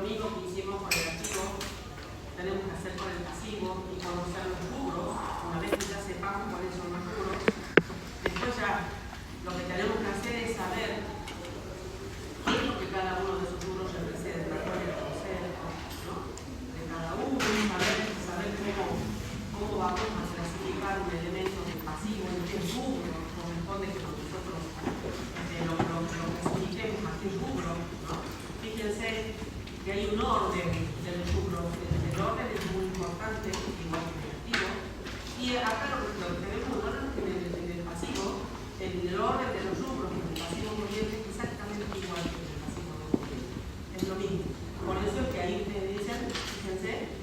mismo que hicimos con el activo, tenemos que hacer con el pasivo y conocer los rubros. Una vez que ya sepamos cuáles son los rubros, después ya lo que tenemos que hacer es saber qué es lo que cada uno de esos rubros representa, cuál es el concepto, ¿no?, de cada uno, saber cómo vamos a clasificar un elemento de pasivo, en qué rubro corresponde que nosotros lo clasifiquemos a qué rubro, ¿no? Fíjense que hay un orden de los rubros. El orden es muy importante, igual que el activo. Y acá lo que tenemos un orden en el pasivo, el orden de los rubros en el pasivo corriente es exactamente igual que en el pasivo no corriente. Es lo mismo. Por eso es que ahí ustedes dicen, fíjense,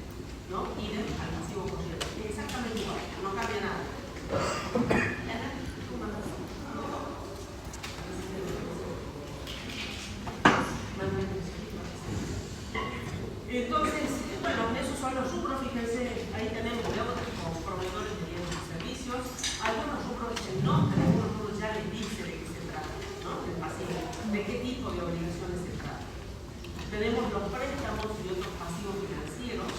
¿no?, idem al pasivo corriente. Es exactamente igual, no cambia nada. Entonces, bueno, esos son los rubros. Fíjense, ahí tenemos deudas con proveedores de bienes y servicios. Algunos rubros, el nombre de algunos rubros ya les dice de qué se trata, ¿no?, del pasivo, de qué tipo de obligaciones se trata. Tenemos los préstamos y otros pasivos financieros.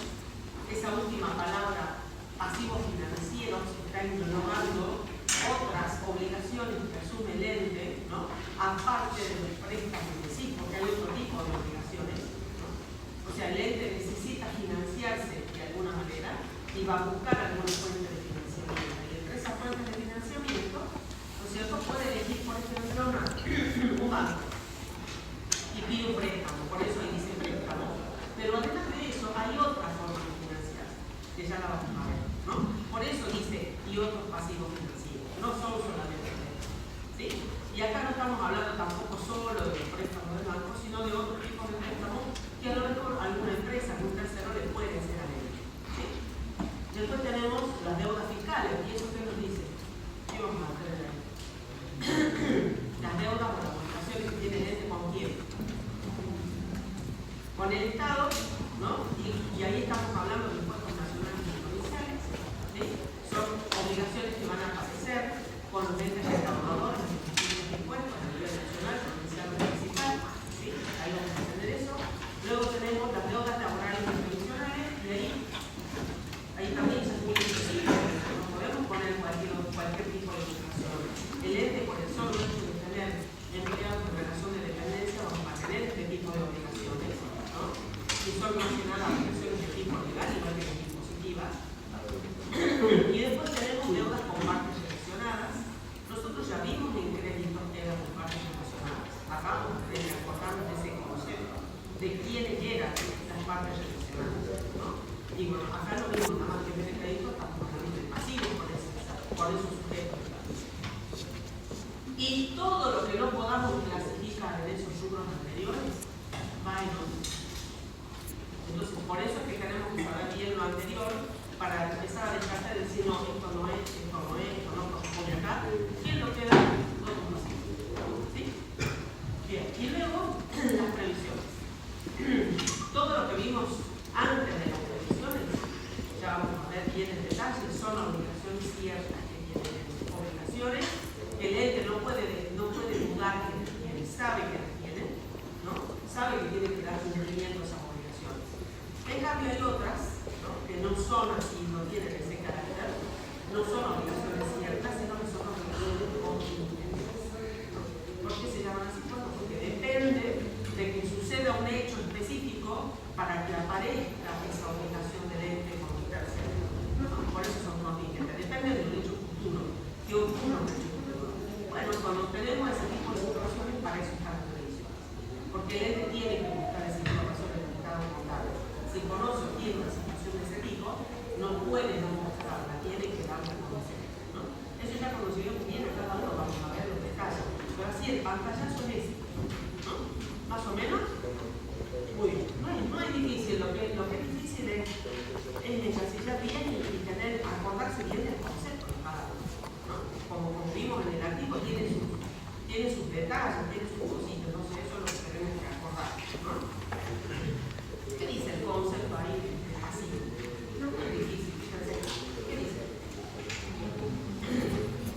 Esa última palabra, pasivos financieros, está englobando otras obligaciones que asume el ente, ¿no?, aparte de los préstamos de sí, porque hay otro tipo de obligaciones, ¿no? O sea, el ente necesita financiarse de alguna manera y va a buscar alguna fuente de financiamiento. Y entre esas fuentes de financiamiento, ¿no es cierto?, puede elegir, por ejemplo, un banco y pide un préstamo, por eso ahí dice préstamo. Pero además de eso, hay otra forma de financiarse, que ya la vamos a ver, ¿no? Por eso dice, y otros pasivos financieros, no son solamente préstamos, ¿sí? Y acá no estamos hablando tampoco solo de los préstamos del banco, sino de otro tipo de préstamos que a lo mejor alguna empresa, algún tercero le puede hacer a él, ¿sí? Después tenemos las deudas fiscales, y eso que nos dice, ¿qué vamos a hacer ahí? Las deudas o las obligaciones que tiene el ente con quién, con el Estado, ¿no? Y ahí estamos hablando de impuestos nacionales y provinciales, ¿sí? Son obligaciones que van a aparecer con los entes recaudadores de distintos impuestos a nivel nacional, provincial o municipal, ¿sí? Ahí vamos a entender eso. Luego tenemos las deudas laborales y previsionales, y ahí también es muy específico, no podemos poner cualquier tipo de obligación. El ente, por el solo hecho de tener empleados en relación de dependencia, vamos a tener este tipo de obligaciones, ¿no?, y son más que nada obligaciones de tipo legal, igual que las impositivas. Y después tenemos deudas con partes relacionadas. Nosotros ya vimos en crédito deudas con partes relacionadas. Acabamos de acordarnos de ese concepto, de quiénes eran las partes relacionadas, ¿no? Y bueno, acá no vimos nada más que en el crédito, estamos hablando del pasivo por esos sujetos. Y todo lo que no podamos clasificar en esos rubros anteriores va en otro. Entonces, por eso es que tenemos que saber bien lo anterior para empezar a dejar de decir, no, esto no es, esto no es, esto no corresponde acá. ¿Quién lo queda? Todo así. ¿Sí? Bien, y luego las previsiones. Todo lo que vimos antes de las previsiones, ya vamos a ver bien en detalle, son obligaciones ciertas que tienen obligaciones. El ente no puede dudar que las tiene, sabe que las tiene, ¿no? Sabe que tiene que dar cumplimiento a esas obligaciones. En cambio hay otras, ¿no?, que no son así, no tienen ese carácter, no son obligaciones ciertas, sino que son obligaciones contingentes, ¿no? ¿Por qué se llaman así? Bueno, porque depende de que suceda un hecho específico para que aparezca esa obligación del ente con un tercero, ¿no? Por eso son contingentes, depende de un hecho futuro, que ocurra un hecho futuro. Bueno, cuando tenemos ese tipo de situaciones, para eso están las previsiones, porque el ente tiene que buscar esa información en el mercado contable. Si conoce o tiene una situación de ese tipo, no puede no mostrarla, tiene que darla a conocer, ¿no? Eso ya conocido muy bien, acá lo vamos a ver los detalles, pero así el pantallazo es ese, ¿no? Más o menos. Muy bien, no es difícil, lo que es difícil es encasillar bien y acordarse bien del concepto de cada uno, ¿no? Como vimos en el artículo, tiene sus detalles, tiene sus cositas, no sé, eso es lo que tenemos que acordar, ¿no? ¿Qué dice el concepto ahí de pasivo? No es difícil, fíjense. ¿Qué dice?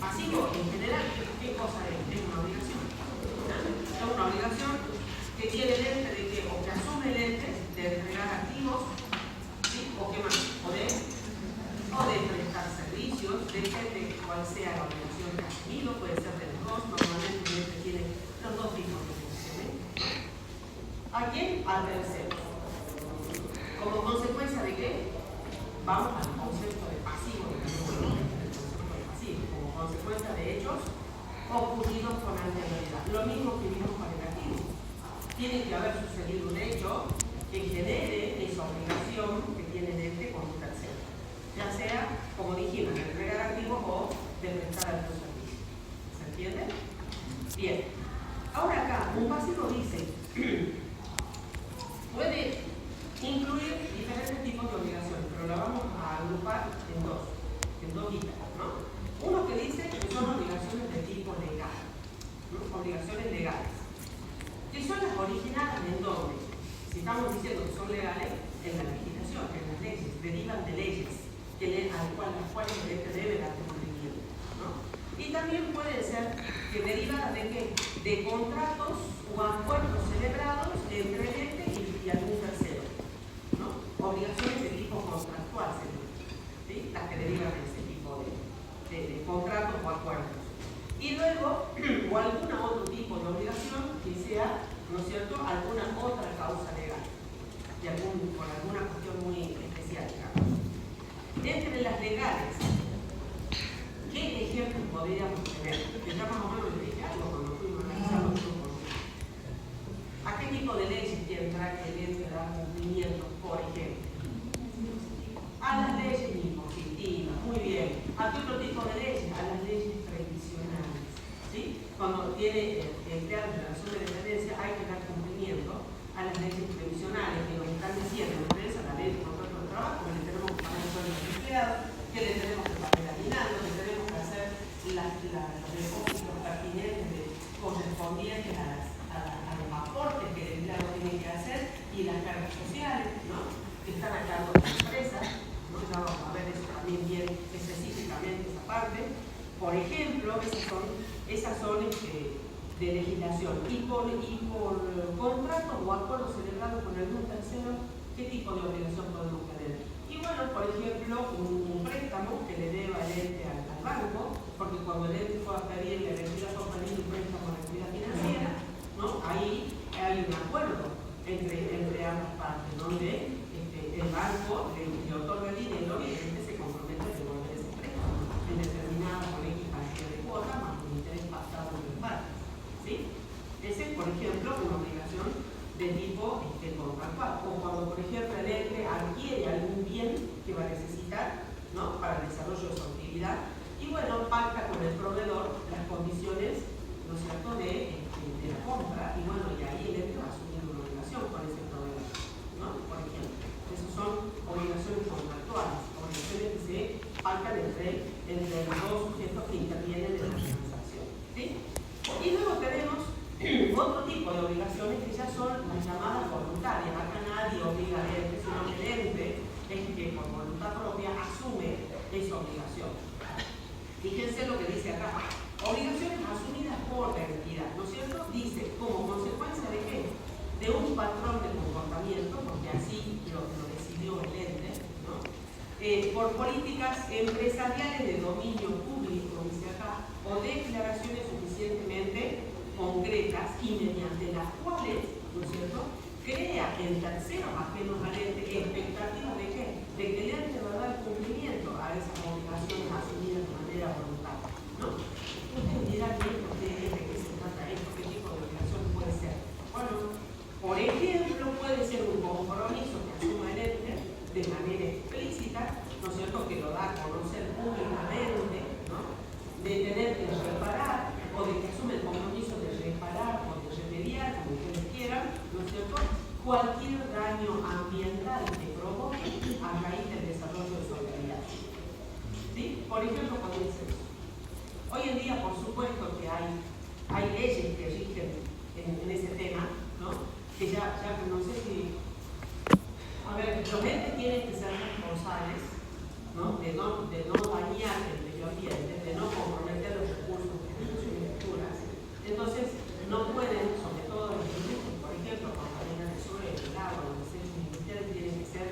Pasivo, en general, ¿qué cosa es? Es una obligación. Es una obligación que tiene el ente de que, o que asume el ente de ¿A quién? Al tercero. ¿Como consecuencia de qué? Vamos al concepto de pasivo, el concepto de pasivo, como consecuencia de hechos ocurridos con anterioridad. Lo mismo que vimos para el activo. Tiene que haber sucedido un hecho que genere esa obligación que tiene el ente con un tercero. Ya sea, como dijimos, de entregar activos o de prestar algún servicio. ¿Se entiende? Bien. Ahora acá, un pasivo dice, puede incluir diferentes tipos de obligaciones, pero la vamos a agrupar en dos ítems, ¿no? Uno que dice que son obligaciones de tipo legal, ¿no? Obligaciones legales. ¿Qué son las originadas en dónde? Si estamos diciendo que son legales, en la legislación, en las leyes, derivan de leyes a las cuales el ente debe dar cumplimiento, ¿no? Y también pueden ser que derivan de qué? De contratos o acuerdos celebrados entre el ente y algún tercero, ¿no? Obligaciones de tipo contractual, ¿sí? Las que derivan de ese tipo de contratos o acuerdos. Y luego, o algún otro tipo de obligación que sea, ¿no es cierto?, alguna otra causa legal, por alguna cuestión muy especial, digamos. Entre las legales, ¿qué ejemplos podríamos tener? Que ya más o menos le dije algo cuando fuimos analizando el grupo. ¿A qué tipo de leyes tendrá que el ente dar cumplimiento, por ejemplo? A las leyes impositivas, muy bien. ¿A qué otro tipo de leyes? A las leyes previsionales, ¿sí? Cuando tiene empleado en relación de dependencia, hay que dar cumplimiento a las leyes previsionales que nos están diciendo, a la ley de contrato de trabajo, que le tenemos que pagar el sueldo al empleado, que le tenemos que pagar el aguinaldo, que tenemos que hacer los depósitos pertinentes correspondientes a los aportes que el empleado tiene que hacer y las cargas sociales, ¿no?, que están a cargo de la empresa, ¿no? Ya vamos a ver eso también bien específicamente, esa parte. Por ejemplo, esas son de legislación. Y por contrato o acuerdo celebrado con algún tercero, ¿qué tipo de obligación podemos tener? Y bueno, por ejemplo, un préstamo que le deba el ente al banco, porque cuando el ente fue a pedirle a la entidad pedir un préstamo a la entidad financiera, ¿no?, ahí hay un acuerdo entre ambas partes, donde el banco le otorga el dinero y el ente se compromete a devolver ese préstamo en determinada por X cantidad de cuota más un interés pactado entre partes, ¿sí? Esa es, por ejemplo, una obligación de tipo contractual, o cuando, por ejemplo, el ente adquiere algún bien que va a necesitar, ¿no?, para el desarrollo de su actividad, y bueno, pacta con el proveedor las condiciones, ¿no es cierto?, de la compra, y bueno, y ahí el ente va a asumir una obligación con ese proveedor, ¿no?, por ejemplo. Esas son obligaciones contractuales, obligaciones que se pactan entre los dos sujetos que intervienen en la transacción, ¿sí? Y luego tenemos otro tipo de obligaciones que ya son las llamadas voluntarias. Acá nadie obliga al ente, sino que el ente es que por voluntad propia asume esa obligación. Fíjense lo que dice acá. Obligaciones asumidas por la entidad, ¿no es cierto? Dice, como consecuencia de qué? De un patrón de comportamiento, porque así lo decidió el ente, ¿no? Por políticas empresariales de dominio público, dice acá, o declaraciones suficientemente concretas y mediante las cuales, ¿no es cierto?, crea en terceros ajenos al ente expectativas de qué? De que el ente va a dar cumplimiento a esas obligaciones asumidas de manera voluntaria, ¿no? Ustedes dirán bien de qué se trata esto, qué tipo de obligación puede ser. Bueno, por ejemplo, puede ser un compromiso que asuma el ente de manera explícita, ¿no es cierto?, que lo da a conocer públicamente, ¿no?, de tener que reparar, o de que asume el compromiso de reparar o de remediar, como ustedes quieran, ¿no es cierto?, cualquier daño ambiental que provoque a raíz del desarrollo de su actividad. ¿Sí? Por ejemplo, cuando dice eso. Hoy en día, por supuesto que hay leyes que rigen en ese tema, ¿no?, que ya no sé si... A ver, los entes tienen que ser responsables, ¿no?, de no dañar el medio ambiente, de no comprometer los recursos de sus infraestructuras. Entonces, no pueden, sobre todo los industrias, por ejemplo, contaminar el suelo, el agua, los desechos industriales tienen que ser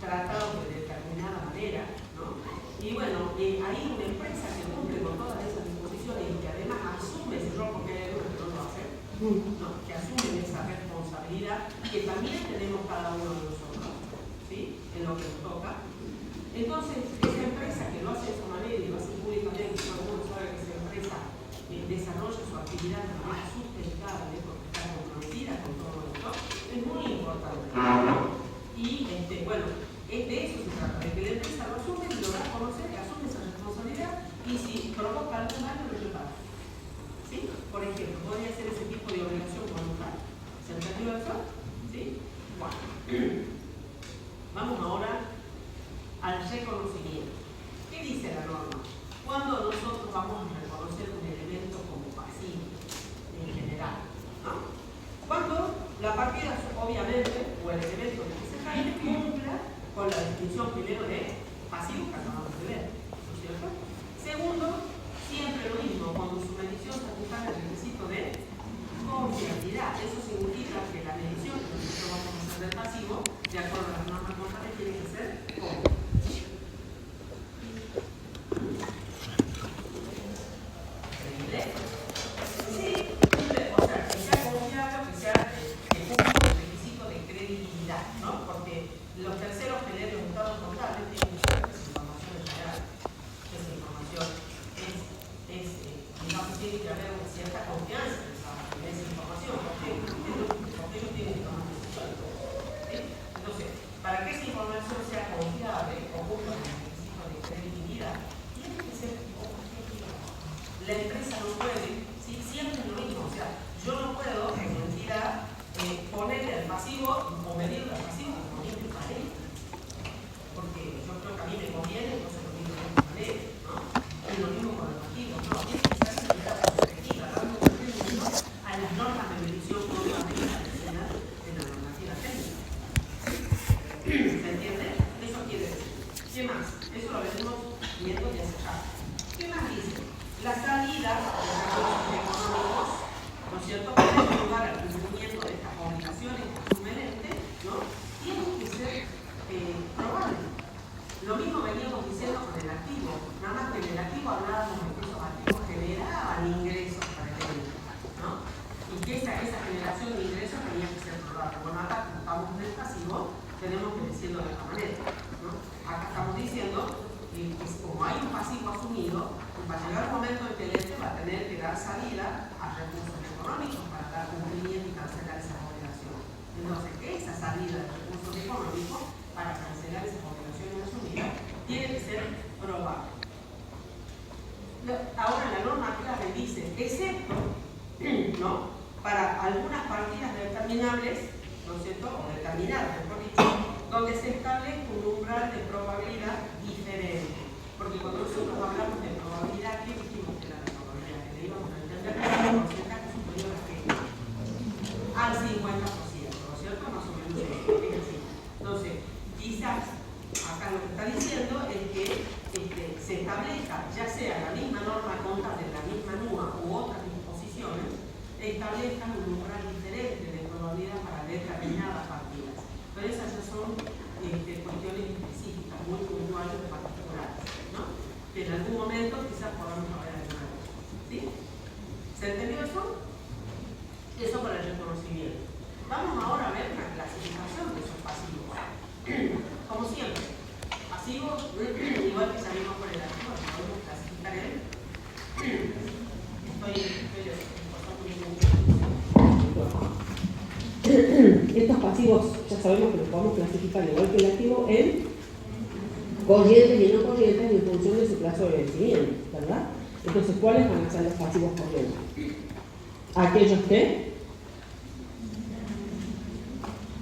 tratados de determinada manera, ¿no? Y bueno, hay una empresa que cumple con todas esas disposiciones y que además asume ese rol, porque hay algunos que no lo hacen, ¿no?, que asumen esa responsabilidad, que es muy importante, ¿no? Y bueno, de eso se trata, de que la empresa lo asume y lo da a conocer, asume esa responsabilidad y si provoca algún daño lo repara. ¿Sí? Por ejemplo, podría ser ese tipo de obligación voluntaria. ¿Se entendió eso? ¿Sí? Bueno. Vamos ahora al reconocimiento. ¿Qué dice la norma? Cuando nosotros vamos a reconocer un elemento como pasivo, en general, ¿no? Cuando la partida, obviamente, o el elemento que se trae, cumpla con la distinción primero de pasivo que acabamos de ver, ¿no es cierto? Segundo, siempre lo mismo, cuando su medición satisface el requisito de confiabilidad. Eso significa que la medición que nosotros vamos a hacer del pasivo, de acuerdo a las normas contables, tiene que ser confiable. Los terceros que leen los estados contables tienen que saber que esa información es real, que esa información digamos, tiene que haber una cierta confianza en esa información, porque ellos tienen que tomar decisiones. ¿Sí? Entonces, para que esa información sea confiable o cumpla con el requisito de credibilidad, tiene que ser objetiva. La empresa no puede, ¿sí? Siempre es lo mismo, o sea, yo no puedo, como entidad, ponerle al pasivo o medirle al pasivo como a mí me parece, porque yo creo que a mí me conviene, entonces lo mismo de esta manera, ¿no? Y lo mismo con el pasivo, no, tiene que ser una perspectiva, dando cumplimiento a las normas de medición propiamente establecidas en la normativa técnica. ¿Se entiende? Eso quiere decir. ¿Qué más? Eso lo venimos viendo de hace ya. ¿Qué más dice? La salida de los recursos económicos, ¿no es cierto?, para ayudar al cumplimiento de estas obligaciones que asume el ente, ¿no?, tiene que ser probable. Lo mismo veníamos diciendo con el activo, nada más que en el activo hablábamos de que esos activos generaban ingresos para el ente, ¿no? Y que esa generación de ingresos tenía que ser probable. Bueno, acá como estamos en el pasivo, tenemos que decirlo de esta manera, ¿no? Acá estamos diciendo que como hay un pasivo asumido, va a llegar un momento en que el ente va a tener que dar salida a recursos económicos para dar cumplimiento y cancelar esas obligaciones. Entonces, esa salida de recursos económicos para cancelar esas obligaciones asumidas tiene que ser probable. Ahora la norma clave dice, excepto, ¿no?, para algunas partidas determinables, ¿no es cierto?, o determinadas, mejor dicho, donde se establece un umbral de probabilidad diferente. Porque cuando nosotros hablamos de probabilidad, ¿qué dijimos que era la probabilidad? Que le íbamos a entender que era un porcentaje superior al 50%, ¿no es cierto? Más o menos es así. Entonces, quizás acá lo que está diciendo es que se establezca, ya sea la misma norma contable, la misma NUA u otras disposiciones, establezcan un umbral diferente de probabilidad para determinadas partidas. Pero esas ya son cuestiones específicas, muy puntuales o particulares, ¿no? Que en algún momento quizás podamos hablar alguna vez. ¿Sí? ¿Se entendió eso? Eso para el reconocimiento. Vamos ahora a ver una clasificación de esos pasivos. Como siempre, pasivos, igual que salimos por el activo, podemos clasificar él. Estos pasivos ya sabemos que los podemos clasificar igual que el activo en corrientes y no corrientes en función de su plazo de vencimiento, ¿verdad? Entonces, ¿cuáles van a ser los pasivos corrientes? Aquellos que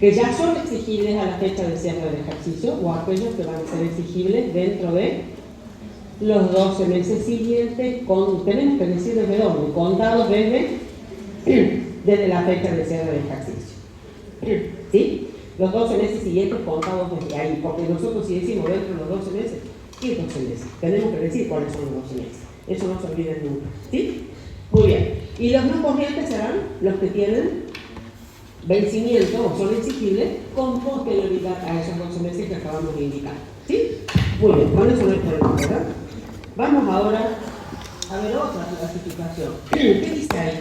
ya son exigibles a la fecha de cierre del ejercicio o aquellos que van a ser exigibles dentro de los 12 meses siguientes, tenemos que decir desde dónde, contados desde la fecha de cierre del ejercicio. ¿Sí? Los 12 meses siguientes contados desde ahí, porque nosotros si decimos dentro de los 12 meses, ¿qué 12 meses? Tenemos que decir cuáles son los 12 meses. Eso no se olviden nunca. ¿Sí? Muy bien. Y los no corrientes serán los que tienen vencimiento o son exigibles con posterioridad a esos 12 meses que acabamos de indicar. ¿Sí? Muy bien, con eso no hay problema, ¿verdad? Vamos ahora a ver otra clasificación. ¿Qué dice ahí?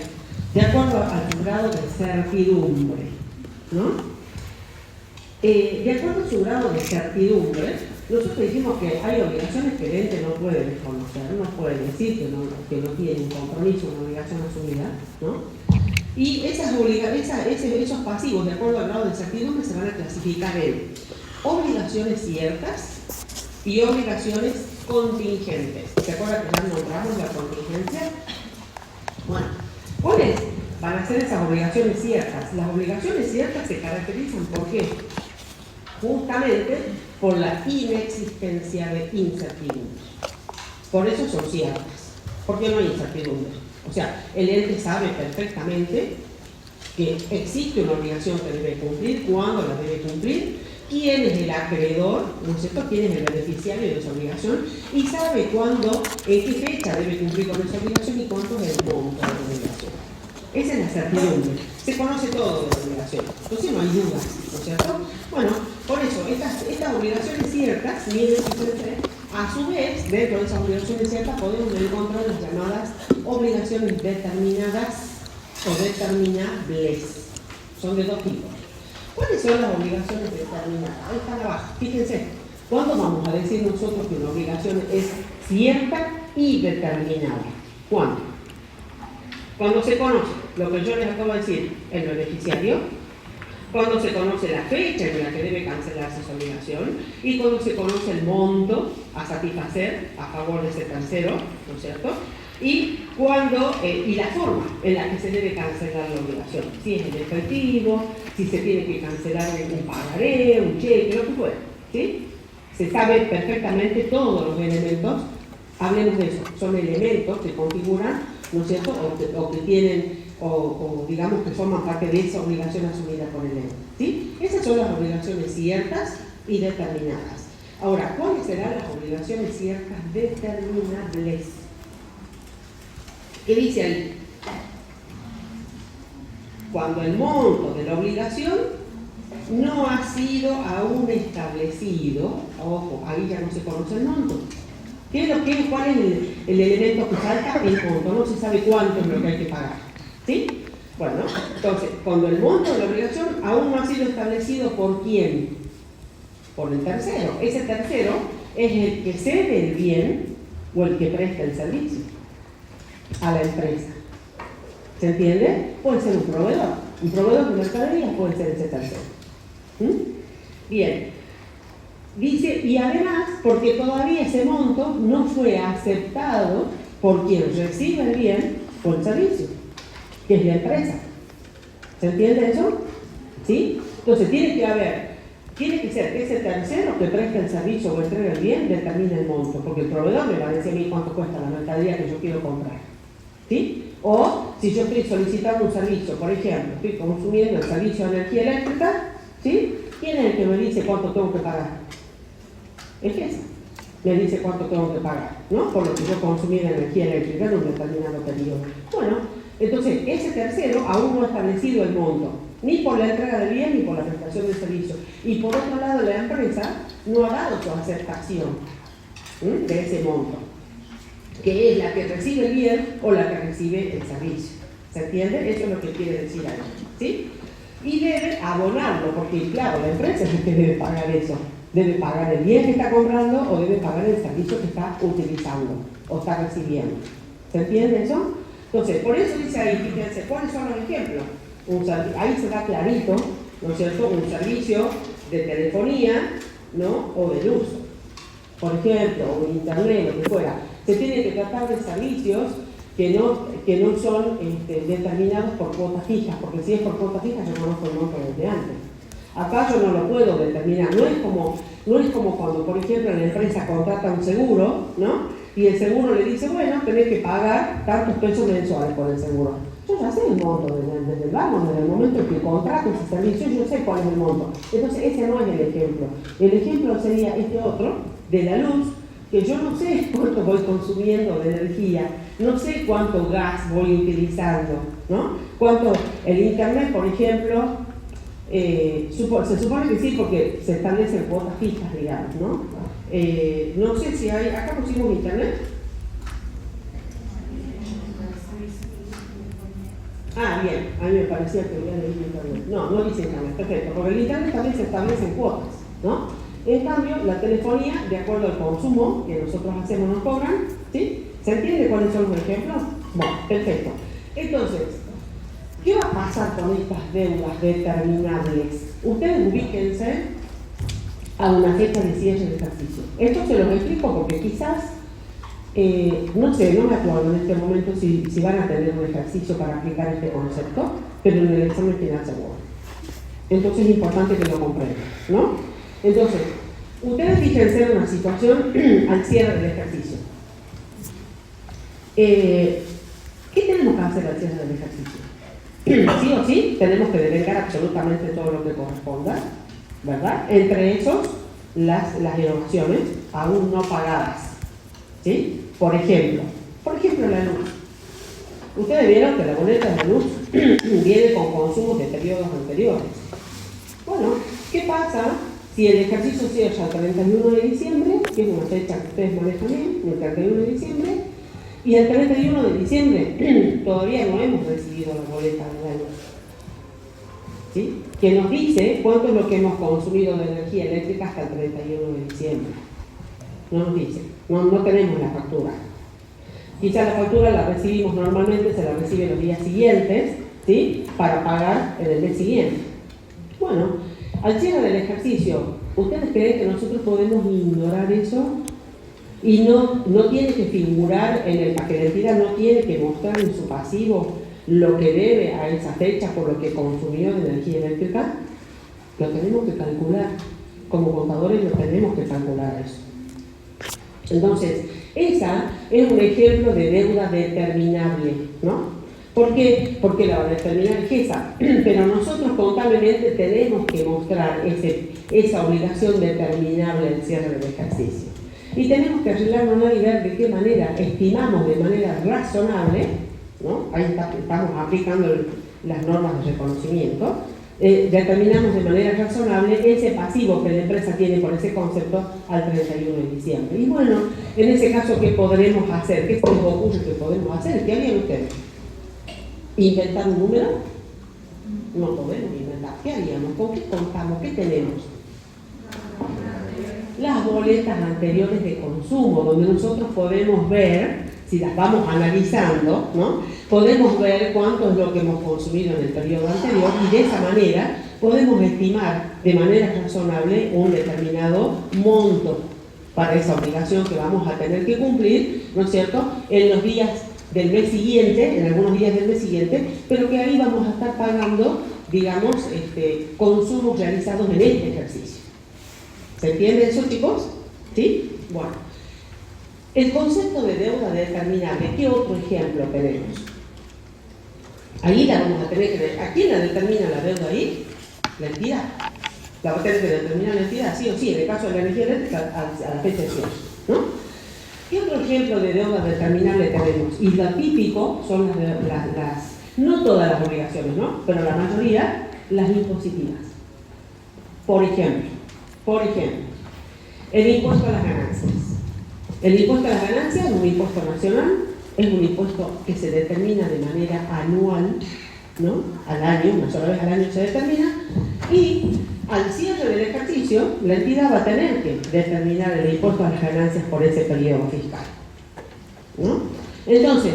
De acuerdo al grado de certidumbre, ¿no? De acuerdo a su grado de certidumbre, nosotros dijimos que hay obligaciones que el ente no puede desconocer, no puede decir que no tiene un compromiso, una obligación asumida, ¿no? Y esos pasivos, de acuerdo al grado de incertidumbre, se van a clasificar en obligaciones ciertas y obligaciones contingentes. ¿Se acuerdan que ya nombramos la contingencia? Bueno, ¿cuáles van a ser esas obligaciones ciertas? Las obligaciones ciertas se caracterizan ¿por qué? Justamente por la inexistencia de incertidumbre. Por eso son ciertas, porque no hay incertidumbre. O sea, el ente sabe perfectamente que existe una obligación que debe cumplir, cuándo la debe cumplir, quién es el acreedor, ¿no es cierto?, quién es el beneficiario de esa obligación, y sabe cuándo, en qué fecha debe cumplir con esa obligación y cuánto es el monto de la obligación. Esa es la certidumbre. Se conoce todo de la obligación. Entonces no hay dudas, ¿no es cierto? Bueno, por eso, estas obligaciones ciertas, miren, a su vez, dentro de esas obligaciones ciertas podemos encontrar las llamadas obligaciones determinadas o determinables. Son de dos tipos. ¿Cuáles son las obligaciones determinadas? Ahí están abajo. Fíjense, ¿cuándo vamos a decir nosotros que una obligación es cierta y determinada? ¿Cuándo? Cuando se conoce lo que yo les acabo de decir, el beneficiario, cuando se conoce la fecha en la que debe cancelarse esa obligación y cuando se conoce el monto a satisfacer a favor de ese tercero, ¿no es cierto? Y la forma en la que se debe cancelar la obligación, si es en efectivo, si se tiene que cancelar en un pagaré, un cheque, lo que fuera, ¿sí? Se sabe perfectamente todos los elementos, hablemos de eso, son elementos que configuran, ¿no es cierto?, o que tienen, o digamos que forman parte de esa obligación asumida por el ente, ¿sí? Esas son las obligaciones ciertas y determinadas. Ahora, ¿cuáles serán las obligaciones ciertas determinables? ¿Qué dice ahí? Cuando el monto de la obligación no ha sido aún establecido, ojo, ahí ya no se conoce el monto. ¿Cuál es el elemento que falta? El monto, no se sabe cuánto es lo que hay que pagar. ¿Sí? Bueno, entonces, cuando el monto de la obligación aún no ha sido establecido, ¿por quién? Por el tercero. Ese tercero es el que cede el bien o el que presta el servicio a la empresa. ¿Se entiende? Puede ser un proveedor de mercaderías puede ser ese tercero. Bien. Dice, y además, porque todavía ese monto no fue aceptado por quien recibe el bien o el servicio, que es la empresa. ¿Se entiende eso? ¿Sí? Entonces tiene que ser que ese tercero que presta el servicio o entrega el bien determine el monto, porque el proveedor me va a decir a mí cuánto cuesta la mercadería que yo quiero comprar. ¿Sí? O si yo estoy solicitando un servicio, por ejemplo, estoy consumiendo el servicio de energía eléctrica, ¿sí? ¿Quién es el que me dice cuánto tengo que pagar? El jefe me dice cuánto tengo que pagar, ¿no? Por lo que yo consumí de energía eléctrica en un determinado periodo. Bueno, entonces ese tercero aún no ha establecido el monto, ni por la entrega del bien ni por la prestación del servicio. Y por otro lado, la empresa no ha dado su aceptación de ese monto, que es la que recibe el bien o la que recibe el servicio. ¿Se entiende? Eso es lo que quiere decir ahí, ¿sí? Y debe abonarlo, porque claro, la empresa es la que debe pagar eso. Debe pagar el bien que está comprando o debe pagar el servicio que está utilizando o está recibiendo. ¿Se entiende eso? Entonces, por eso dice ahí, fíjense, ¿cuáles son los ejemplos? Ahí se da clarito, ¿no es cierto?, un servicio de telefonía, ¿no?, o de luz. Por ejemplo, o de internet, lo que fuera. Se tiene que tratar de servicios que no son determinados por cuotas fijas, porque si es por cuotas fijas yo conozco el monto desde antes. Acá yo no lo puedo determinar, no es como cuando, por ejemplo, la empresa contrata un seguro, ¿no? Y el seguro le dice, bueno, tenés que pagar tantos pesos mensuales por el seguro. Yo ya sé el monto desde el momento en que contrato ese servicio, yo sé cuál es el monto. Entonces ese no es el ejemplo. El ejemplo sería este otro, de la luz, que yo no sé cuánto voy consumiendo de energía, no sé cuánto gas voy utilizando, ¿no? El internet, por ejemplo, se supone que sí, porque se establecen cuotas fijas, digamos, ¿no? No sé si hay, acá pusimos internet. Ah, bien, a mí me parecía que había leído internet. No dice internet, perfecto, porque el internet también se establecen cuotas, ¿no? En cambio, la telefonía, de acuerdo al consumo que nosotros hacemos, nos cobran, ¿sí? ¿Se entiende cuáles son los ejemplos? Bueno, perfecto. Entonces, ¿Qué va a pasar con estas deudas determinables? Ustedes ubíquense a una fecha de cierre de ejercicio. Esto se los explico porque quizás, no sé, no me acuerdo en este momento si van a tener un ejercicio para aplicar este concepto, pero en el examen final seguro. Entonces es importante que lo comprendan, ¿no? Entonces, ustedes fíjense en una situación al cierre del ejercicio. ¿Qué tenemos que hacer al cierre del ejercicio? Sí o sí, tenemos que devengar absolutamente todo lo que corresponda, ¿verdad? Entre esos, las erogaciones aún no pagadas, ¿sí? Por ejemplo, la luz. Ustedes vieron que la boleta de luz viene con consumos de periodos anteriores. Bueno, ¿qué pasa si el ejercicio cierra el 31 de diciembre, que es una fecha que ustedes manejan bien, el 31 de diciembre, y el 31 de diciembre todavía no hemos recibido la boleta de la luz? ¿Sí? Que nos dice cuánto es lo que hemos consumido de energía eléctrica hasta el 31 de diciembre. No nos dice, no tenemos la factura. Quizá la factura la recibimos normalmente, se la recibe los días siguientes, ¿sí? Para pagar en el mes siguiente. Bueno, al cierre del ejercicio, ¿ustedes creen que nosotros podemos ignorar eso? Y no tiene que figurar que la entidad no tiene que mostrar en su pasivo lo que debe a esa fecha por lo que consumió de energía eléctrica. Lo tenemos que calcular. Como contadores lo tenemos que calcular eso. Entonces, esa es un ejemplo de deuda determinable, ¿no? ¿Por qué? Porque la va a determinar esa. Pero nosotros contablemente tenemos que mostrar esa obligación determinable al cierre del ejercicio. Y tenemos que arreglarnos y ver de qué manera estimamos de manera razonable, ¿no? Ahí estamos aplicando las normas de reconocimiento, determinamos de manera razonable ese pasivo que la empresa tiene por ese concepto al 31 de diciembre. Y bueno, en ese caso, ¿qué podremos hacer? ¿Qué se les ocurre que podemos hacer? ¿Qué harían ustedes? ¿Inventar un número? No podemos inventar. ¿Qué haríamos? ¿Con qué contamos? ¿Qué tenemos? Las boletas anteriores de consumo, donde nosotros podemos ver, si las vamos analizando, ¿no? Podemos ver cuánto es lo que hemos consumido en el periodo anterior y de esa manera podemos estimar de manera razonable un determinado monto para esa obligación que vamos a tener que cumplir, ¿no es cierto?, en los días del mes siguiente, en algunos días del mes siguiente, pero que ahí vamos a estar pagando, digamos, consumos realizados en este ejercicio. ¿Se entiende eso, chicos? ¿Sí? Bueno. El concepto de deuda determinable, ¿qué otro ejemplo tenemos? Ahí la vamos a tener que ver. ¿A quién la determina la deuda ahí? La entidad. La va a tener que determinar la entidad, sí o sí, en el caso de la energía eléctrica, a la fecha de cierre, ¿no? ¿Qué otro ejemplo de deuda determinable tenemos? Y lo típico son no todas las obligaciones, ¿no? Pero la mayoría, las impositivas. Por ejemplo, el impuesto a las ganancias. El impuesto a las ganancias es un impuesto nacional, es un impuesto que se determina de manera anual, ¿no? Al año, una sola vez al año se determina, y al cierre del ejercicio, la entidad va a tener que determinar el impuesto a las ganancias por ese periodo fiscal, ¿no? Entonces,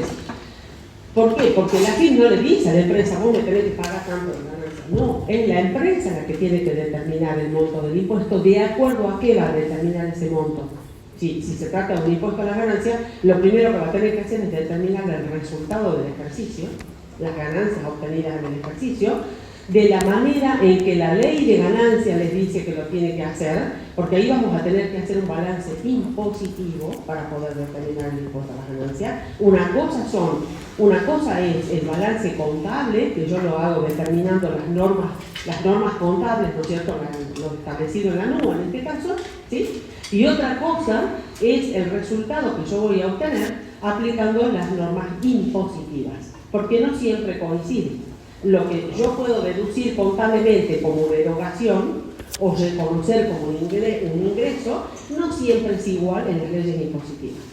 ¿por qué? Porque la FIP no le dice a la empresa, vos me tenés que pagar tanto de ganancias. No, es la empresa la que tiene que determinar el monto del impuesto, de acuerdo a qué va a determinar ese monto. Si se trata de un impuesto a las ganancias, lo primero que va a tener que hacer es determinar el resultado del ejercicio, las ganancias obtenidas en el ejercicio, de la manera en que la ley de ganancias les dice que lo tiene que hacer, porque ahí vamos a tener que hacer un balance impositivo para poder determinar el impuesto a las ganancias. Una cosa es el balance contable, que yo lo hago determinando las normas contables, ¿no es cierto?, lo establecido en la NUA en este caso, ¿sí? Y otra cosa es el resultado que yo voy a obtener aplicando las normas impositivas, porque no siempre coinciden. Lo que yo puedo deducir contablemente como derogación o reconocer como un ingreso, no siempre es igual en las leyes impositivas.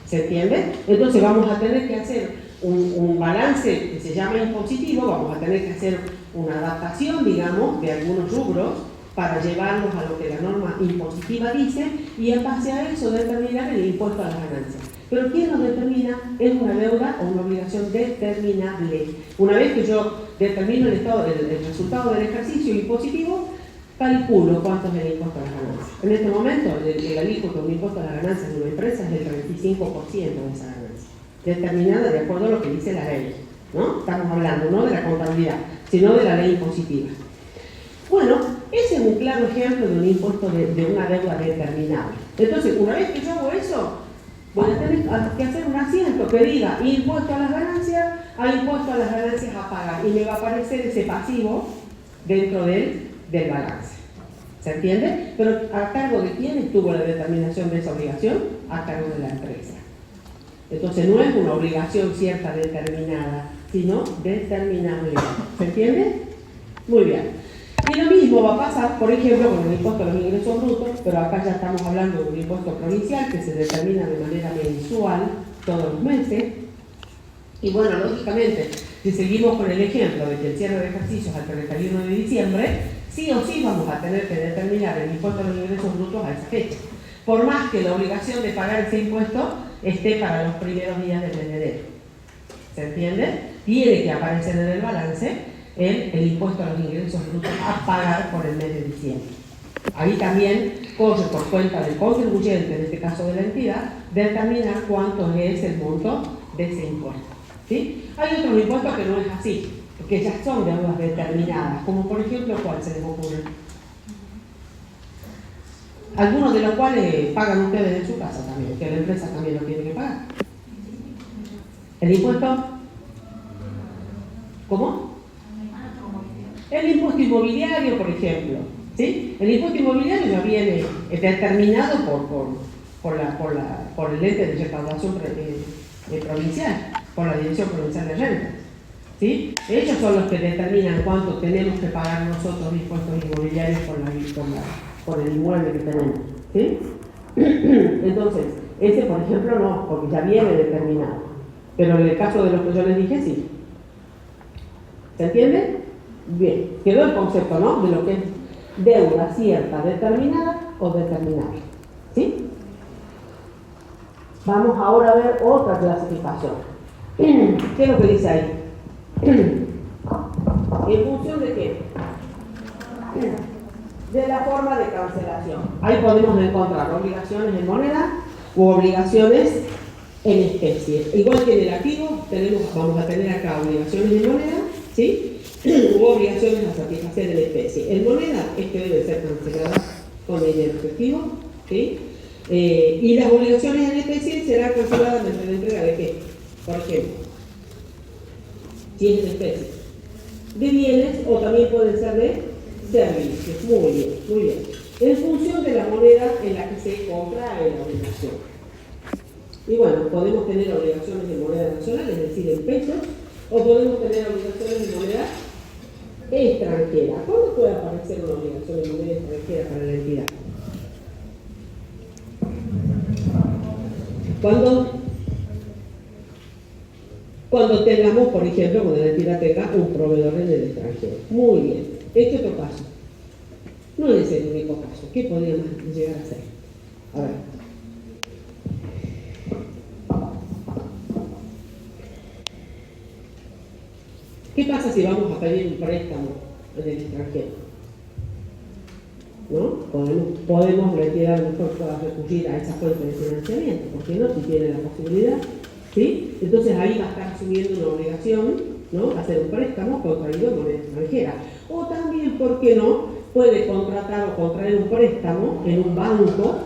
¿Se entiende? Entonces vamos a tener que hacer un balance que se llama impositivo, vamos a tener que hacer una adaptación, digamos, de algunos rubros para llevarlos a lo que la norma impositiva dice y en base a eso determinar el impuesto a las ganancias. Pero ¿quién lo determina? Es una deuda o una obligación determinable. Una vez que yo determino el resultado del ejercicio impositivo, calculo cuánto es el impuesto a las ganancias. En este momento, el alícuota de un impuesto a las ganancias de una empresa es el 35% de esa ganancia, determinada de acuerdo a lo que dice la ley, ¿no? Estamos hablando no de la contabilidad, sino de la ley impositiva. Bueno, ese es un claro ejemplo de un impuesto de una deuda determinable. Entonces, una vez que yo hago eso, voy a tener que hacer un asiento que diga impuesto a las ganancias a impuesto a las ganancias a pagar, y me va a aparecer ese pasivo dentro del balance. ¿Se entiende? Pero ¿a cargo de quién estuvo la determinación de esa obligación? A cargo de la empresa. Entonces no es una obligación cierta determinada, sino determinable. ¿Se entiende? Muy bien. Y lo mismo va a pasar, por ejemplo, con el impuesto a los ingresos brutos, pero acá ya estamos hablando de un impuesto provincial que se determina de manera mensual todos los meses. Y bueno, lógicamente, si seguimos con el ejemplo de que el cierre de ejercicios al 31 de diciembre, sí o sí vamos a tener que determinar el impuesto a los ingresos brutos a esa fecha. Por más que la obligación de pagar ese impuesto esté para los primeros días del mes de enero. ¿Se entiende? Tiene que aparecer en el balance el impuesto a los ingresos brutos a pagar por el mes de diciembre. Ahí también corre por cuenta del contribuyente, en este caso de la entidad, determinar cuánto es el monto de ese impuesto. ¿Sí? Hay otros impuestos que no es así, que ya son deudas determinadas, como por ejemplo, ¿cuál se les ocurre? Algunos de los cuales pagan ustedes en su casa también, que la empresa también lo tiene que pagar. ¿El impuesto? ¿Cómo? El impuesto inmobiliario, por ejemplo. ¿Sí? El impuesto inmobiliario ya viene determinado por el ente de recaudación provincial, por la Dirección Provincial de Rentas. ¿Sí? Ellos son los que determinan cuánto tenemos que pagar nosotros de impuestos inmobiliarios por el inmueble que tenemos. ¿Sí? Entonces, ese por ejemplo no, porque ya viene determinado. Pero en el caso de los que yo les dije, sí. ¿Se entiende? Bien, quedó el concepto, ¿no? De lo que es deuda cierta, determinada o determinable. ¿Sí? Vamos ahora a ver otra clasificación. ¿Qué es lo que dice ahí? ¿En función de qué? De la forma de cancelación. Ahí podemos encontrar obligaciones en moneda u obligaciones en especie. Igual que en el activo, vamos a tener acá obligaciones en moneda, ¿sí? U obligaciones a satisfacer en especie. En moneda es que deben ser canceladas con dinero efectivo, ¿sí? Y las obligaciones en especie serán canceladas mediante la entrega de qué? Por ejemplo, si es en especie, de bienes o también pueden ser de servicios. Muy bien, muy bien. En función de la moneda en la que se contrae la obligación. Y bueno, podemos tener obligaciones en moneda nacional, es decir, en pesos, o podemos tener obligaciones en moneda extranjera. ¿Cuándo puede aparecer una obligación en moneda extranjera para la entidad? Cuando tengamos, por ejemplo, cuando la entidad tenga un proveedor en el extranjero. Muy bien. Este otro caso. No es el único caso. ¿Qué podríamos llegar a hacer? A ver. ¿Qué pasa si vamos a pedir un préstamo en el extranjero? ¿No? Podemos la entidad mejor pueda recurrir a esa fuente de financiamiento, porque no, si tiene la posibilidad, ¿sí? Entonces ahí va a estar asumiendo una obligación, ¿no? Hacer un préstamo contraído en moneda extranjera. O también, ¿por qué no? Puede contratar o contraer un préstamo en un banco,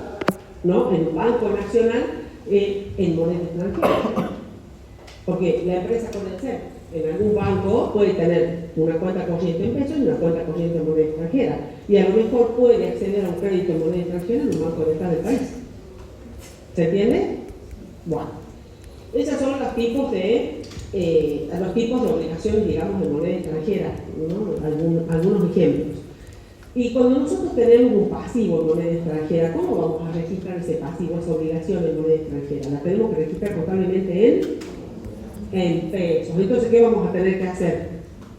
¿no? En un banco nacional en moneda extranjera. Porque la empresa puede ser en algún banco, puede tener una cuenta corriente en pesos y una cuenta corriente en moneda extranjera. Y a lo mejor puede acceder a un crédito en moneda extranjera en un banco de estado del país. ¿Se entiende? Bueno, esos son los tipos de obligaciones, digamos, de moneda extranjera, ¿no? Algunos ejemplos. Y cuando nosotros tenemos un pasivo en moneda extranjera, ¿cómo vamos a registrar ese pasivo, esa obligación en moneda extranjera? La tenemos que registrar contablemente en pesos. Entonces, ¿qué vamos a tener que hacer?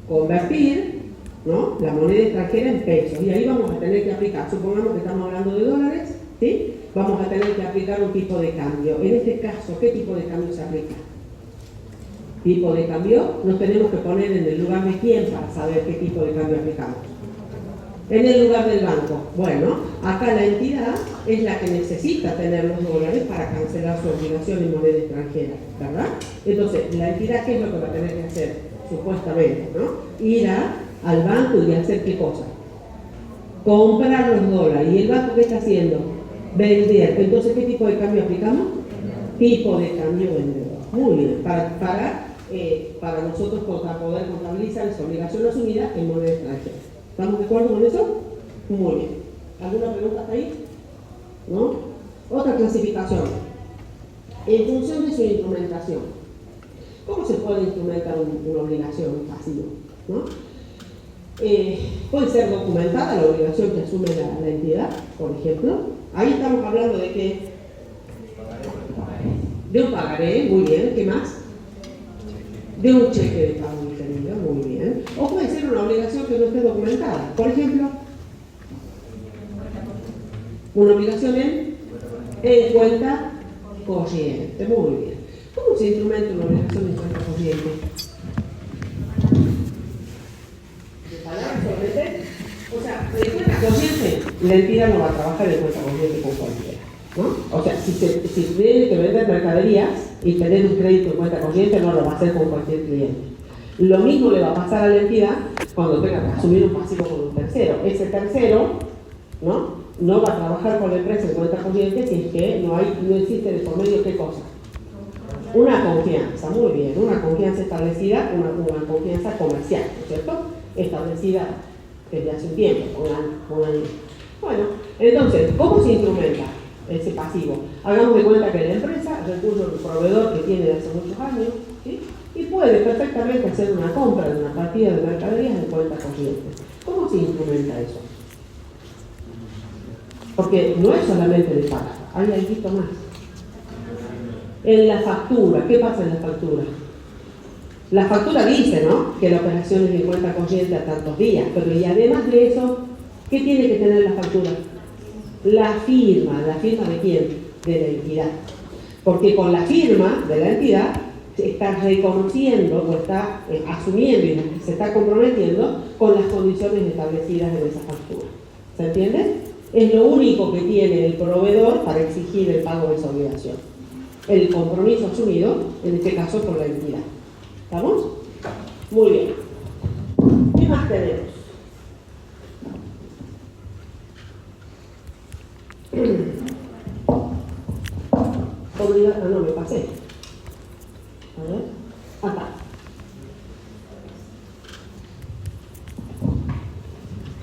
Convertir, ¿no? La moneda extranjera en pesos. Y ahí vamos a tener que aplicar, supongamos que estamos hablando de dólares, ¿sí? vamos a tener que aplicar un tipo de cambio. En este caso, ¿qué tipo de cambio se aplica? Tipo de cambio, nos tenemos que poner en el lugar de quién para saber qué tipo de cambio aplicamos. En el lugar del banco. Bueno, acá la entidad es la que necesita tener los dólares para cancelar su obligación en moneda extranjera, ¿verdad? Entonces, la entidad, ¿qué es lo que va a tener que hacer? Supuestamente, ¿no? Ir al banco y hacer ¿qué cosa? Comprar los dólares. ¿Y el banco qué está haciendo? Vender. Entonces, ¿qué tipo de cambio aplicamos? Tipo de cambio vendedor. Muy bien. Para nosotros poder contabilizar esa obligación asumida en moneda extranjera. ¿Estamos de acuerdo con eso? Muy bien. ¿Alguna pregunta hasta ahí? ¿No? Otra clasificación. En función de su instrumentación. ¿Cómo se puede instrumentar una obligación pasiva? ¿No? Puede ser documentada la obligación que asume la entidad, por ejemplo. Ahí estamos hablando de que de un pagaré, muy bien. ¿Qué más? De un cheque de pago diferido, muy bien. O puede ser una obligación que no esté documentada. Por ejemplo, una obligación en cuenta corriente, muy bien. ¿Cómo se instrumenta una obligación en cuenta corriente? ¿De palabras solamente? O sea, en cuenta corriente, la entidad no va a trabajar en cuenta corriente con cualquiera, ¿no? O sea, si tiene que vender mercaderías y tener un crédito en cuenta corriente, no lo va a hacer con cualquier cliente. Lo mismo le va a pasar a la entidad cuando tenga que asumir un pasivo con un tercero. Ese tercero, no va a trabajar con la empresa en cuenta corriente si es que no existe de por medio ¿qué cosa? Una confianza, muy bien, una confianza establecida, una confianza comercial, ¿no es cierto? Establecida desde hace un tiempo, pongan. Bueno, entonces, ¿cómo se instrumenta ese pasivo? Hagamos de cuenta que la empresa recurre a un proveedor que tiene desde hace muchos años, ¿sí? Y puede perfectamente hacer una compra de una partida de mercaderías en cuenta corriente. ¿Cómo se instrumenta eso? Porque no es solamente de pago, hay algo más. En la factura, ¿qué pasa en la factura? La factura dice, ¿no?, que la operación es de cuenta corriente a tantos días, pero y además de eso, ¿qué tiene que tener la factura? La firma de quién? De la entidad. Porque con la firma de la entidad se está reconociendo o está asumiendo y se está comprometiendo con las condiciones establecidas en esa factura. ¿Se entiende? Es lo único que tiene el proveedor para exigir el pago de esa obligación. El compromiso asumido, en este caso por la entidad. ¿Estamos? Muy bien. ¿Qué más tenemos? No, me pasé. A ver. Acá.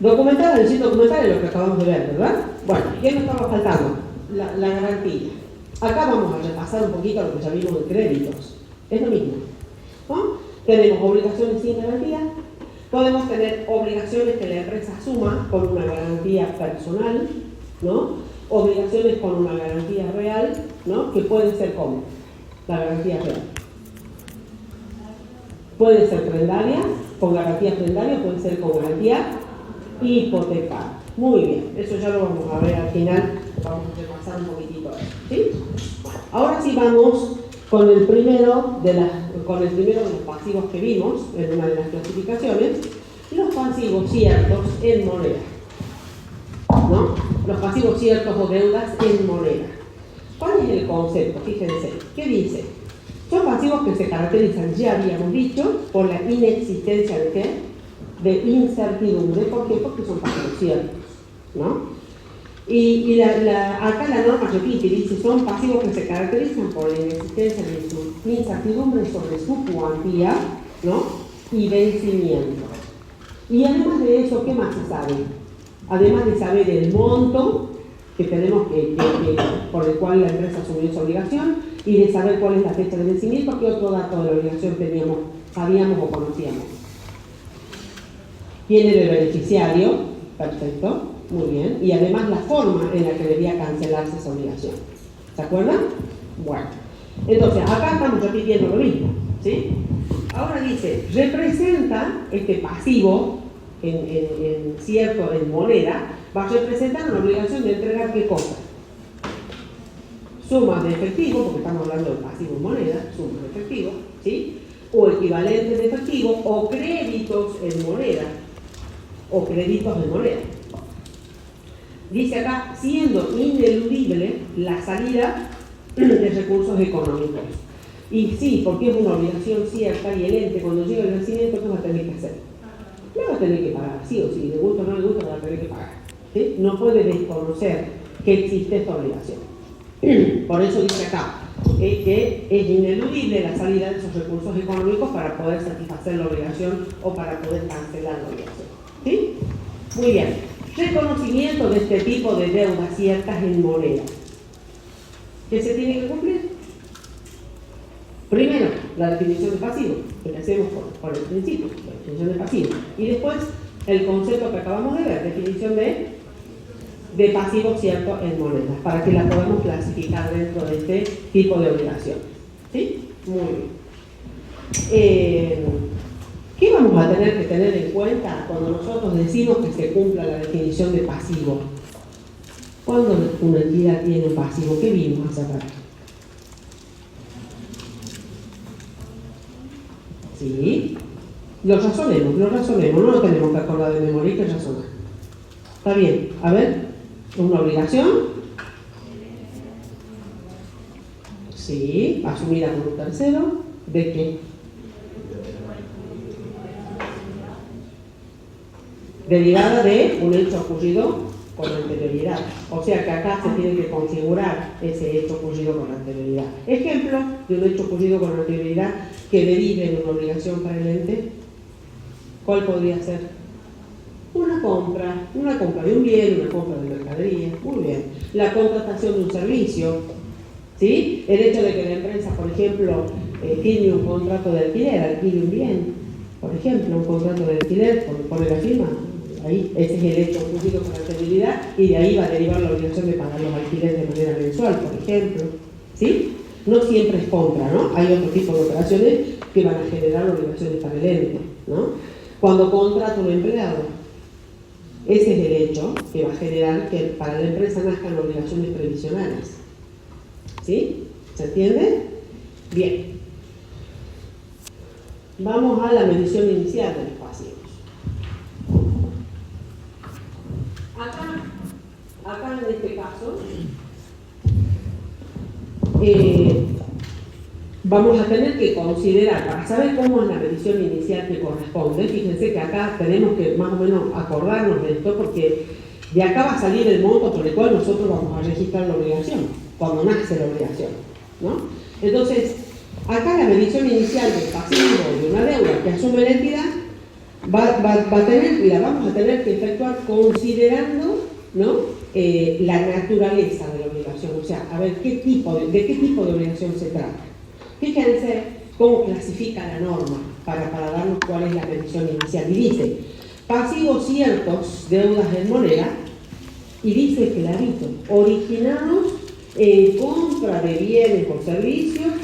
Documentar, decir documentar es lo que acabamos de ver, ¿verdad? Bueno, ¿qué nos estaba faltando? La garantía. Acá vamos a repasar un poquito lo que ya vimos de créditos. Es lo mismo, ¿no? Tenemos obligaciones sin garantía. Podemos tener obligaciones que la empresa asuma con una garantía personal, ¿no? Obligaciones con una garantía real, ¿no? Que pueden ser como la garantía real. Pueden ser prendarias, con garantía prendaria, pueden ser con garantía hipotecaria. Muy bien, eso ya lo vamos a ver al final, vamos a repasar un poquitito, ¿sí? Ahora sí vamos con el primero de los pasivos que vimos en una de las clasificaciones, los pasivos ciertos en moneda, ¿no? Los pasivos ciertos o deudas en moneda. ¿Cuál es el concepto? Fíjense, ¿qué dice? Son pasivos que se caracterizan, ya habíamos dicho, por la inexistencia de ¿qué? De incertidumbre. ¿Por qué? Porque son pasivos ciertos, ¿no? Y acá la norma repite y dice, son pasivos que se caracterizan por la inexistencia de su incertidumbre sobre su cuantía, ¿no? Y vencimiento. Y además de eso, ¿qué más se sabe? Además de saber el monto que tenemos por el cual la empresa asumió esa obligación y de saber cuál es la fecha de vencimiento, ¿qué otro dato de la obligación sabíamos o conocíamos? ¿Quién era el beneficiario? Perfecto, muy bien. Y además la forma en la que debía cancelarse esa obligación. ¿Se acuerdan? Bueno, entonces acá estamos repitiendo lo mismo, ¿sí? Ahora dice, representa este pasivo en moneda, va a representar una obligación de entregar ¿qué cosa? sumas de efectivo, porque estamos hablando de pasivo en moneda, sumas de efectivo, ¿sí? O equivalentes de efectivo, o créditos en moneda, o créditos en moneda. Dice acá, siendo ineludible la salida de recursos económicos. Y sí, porque es una obligación cierta y el ente cuando llega el vencimiento, ¿qué va a tener que hacer? Le va a tener que pagar, sí o sí, le gusta o no le gusta, va a tener que pagar. ¿Sí? No puede desconocer que existe esta obligación. Por eso dice acá que es ineludible la salida de esos recursos económicos para poder satisfacer la obligación o para poder cancelar la obligación. ¿Sí? Muy bien. Reconocimiento de este tipo de deudas ciertas en moneda. ¿Qué se tiene que cumplir? Primero, la definición de pasivo, que le hacemos por el principio, la definición de pasivo. Y después, el concepto que acabamos de ver, definición de pasivo cierto en monedas, para que la podamos clasificar dentro de este tipo de obligación. ¿Sí? Muy bien. ¿Qué vamos a tener que tener en cuenta cuando nosotros decimos que se cumpla la definición de pasivo? ¿Cuándo una entidad tiene un pasivo? ¿Qué vimos hace rato? Sí. Lo razonemos, no lo tenemos que acordar de memoria, hay que razonar. Está bien, a ver, ¿una obligación? Sí, asumida por un tercero. ¿De qué? Derivada de un hecho ocurrido con anterioridad. O sea que acá se tiene que configurar ese hecho ocurrido con anterioridad. Ejemplo de un hecho ocurrido con anterioridad que derive de una obligación para el ente. ¿Cuál podría ser? Una compra de un bien, una compra de mercadería. Muy bien. La contratación de un servicio. ¿Sí? El hecho de que la empresa, por ejemplo, firme un contrato de alquiler, alquile un bien. Por ejemplo, un contrato de alquiler, pone la firma. Ahí, ese es el hecho ocurrido con anterioridad y de ahí va a derivar la obligación de pagar los alquileres de manera mensual, por ejemplo. ¿Sí? No siempre es compra, ¿no? Hay otro tipo de operaciones que van a generar obligaciones para el ente, ¿no? Cuando contrata un empleado, ese es el hecho que va a generar que para la empresa nazcan obligaciones previsionales. ¿Sí? ¿Se entiende? Bien. Vamos a la medición inicial de los pasivos. Acá en este caso, vamos a tener que considerar, para saber cómo es la medición inicial que corresponde, fíjense que acá tenemos que más o menos acordarnos de esto, porque de acá va a salir el monto por el cual nosotros vamos a registrar la obligación, cuando nace la obligación, ¿no? Entonces, acá la medición inicial del pasivo de una deuda que asume la entidad la vamos a tener que efectuar considerando, ¿no? La naturaleza de la obligación, o sea, a ver de qué tipo de obligación se trata. Fíjense cómo clasifica la norma para darnos cuál es la medición inicial. Y dice, pasivos ciertos, deudas en moneda, y dice clarito, originados en compra de bienes o servicios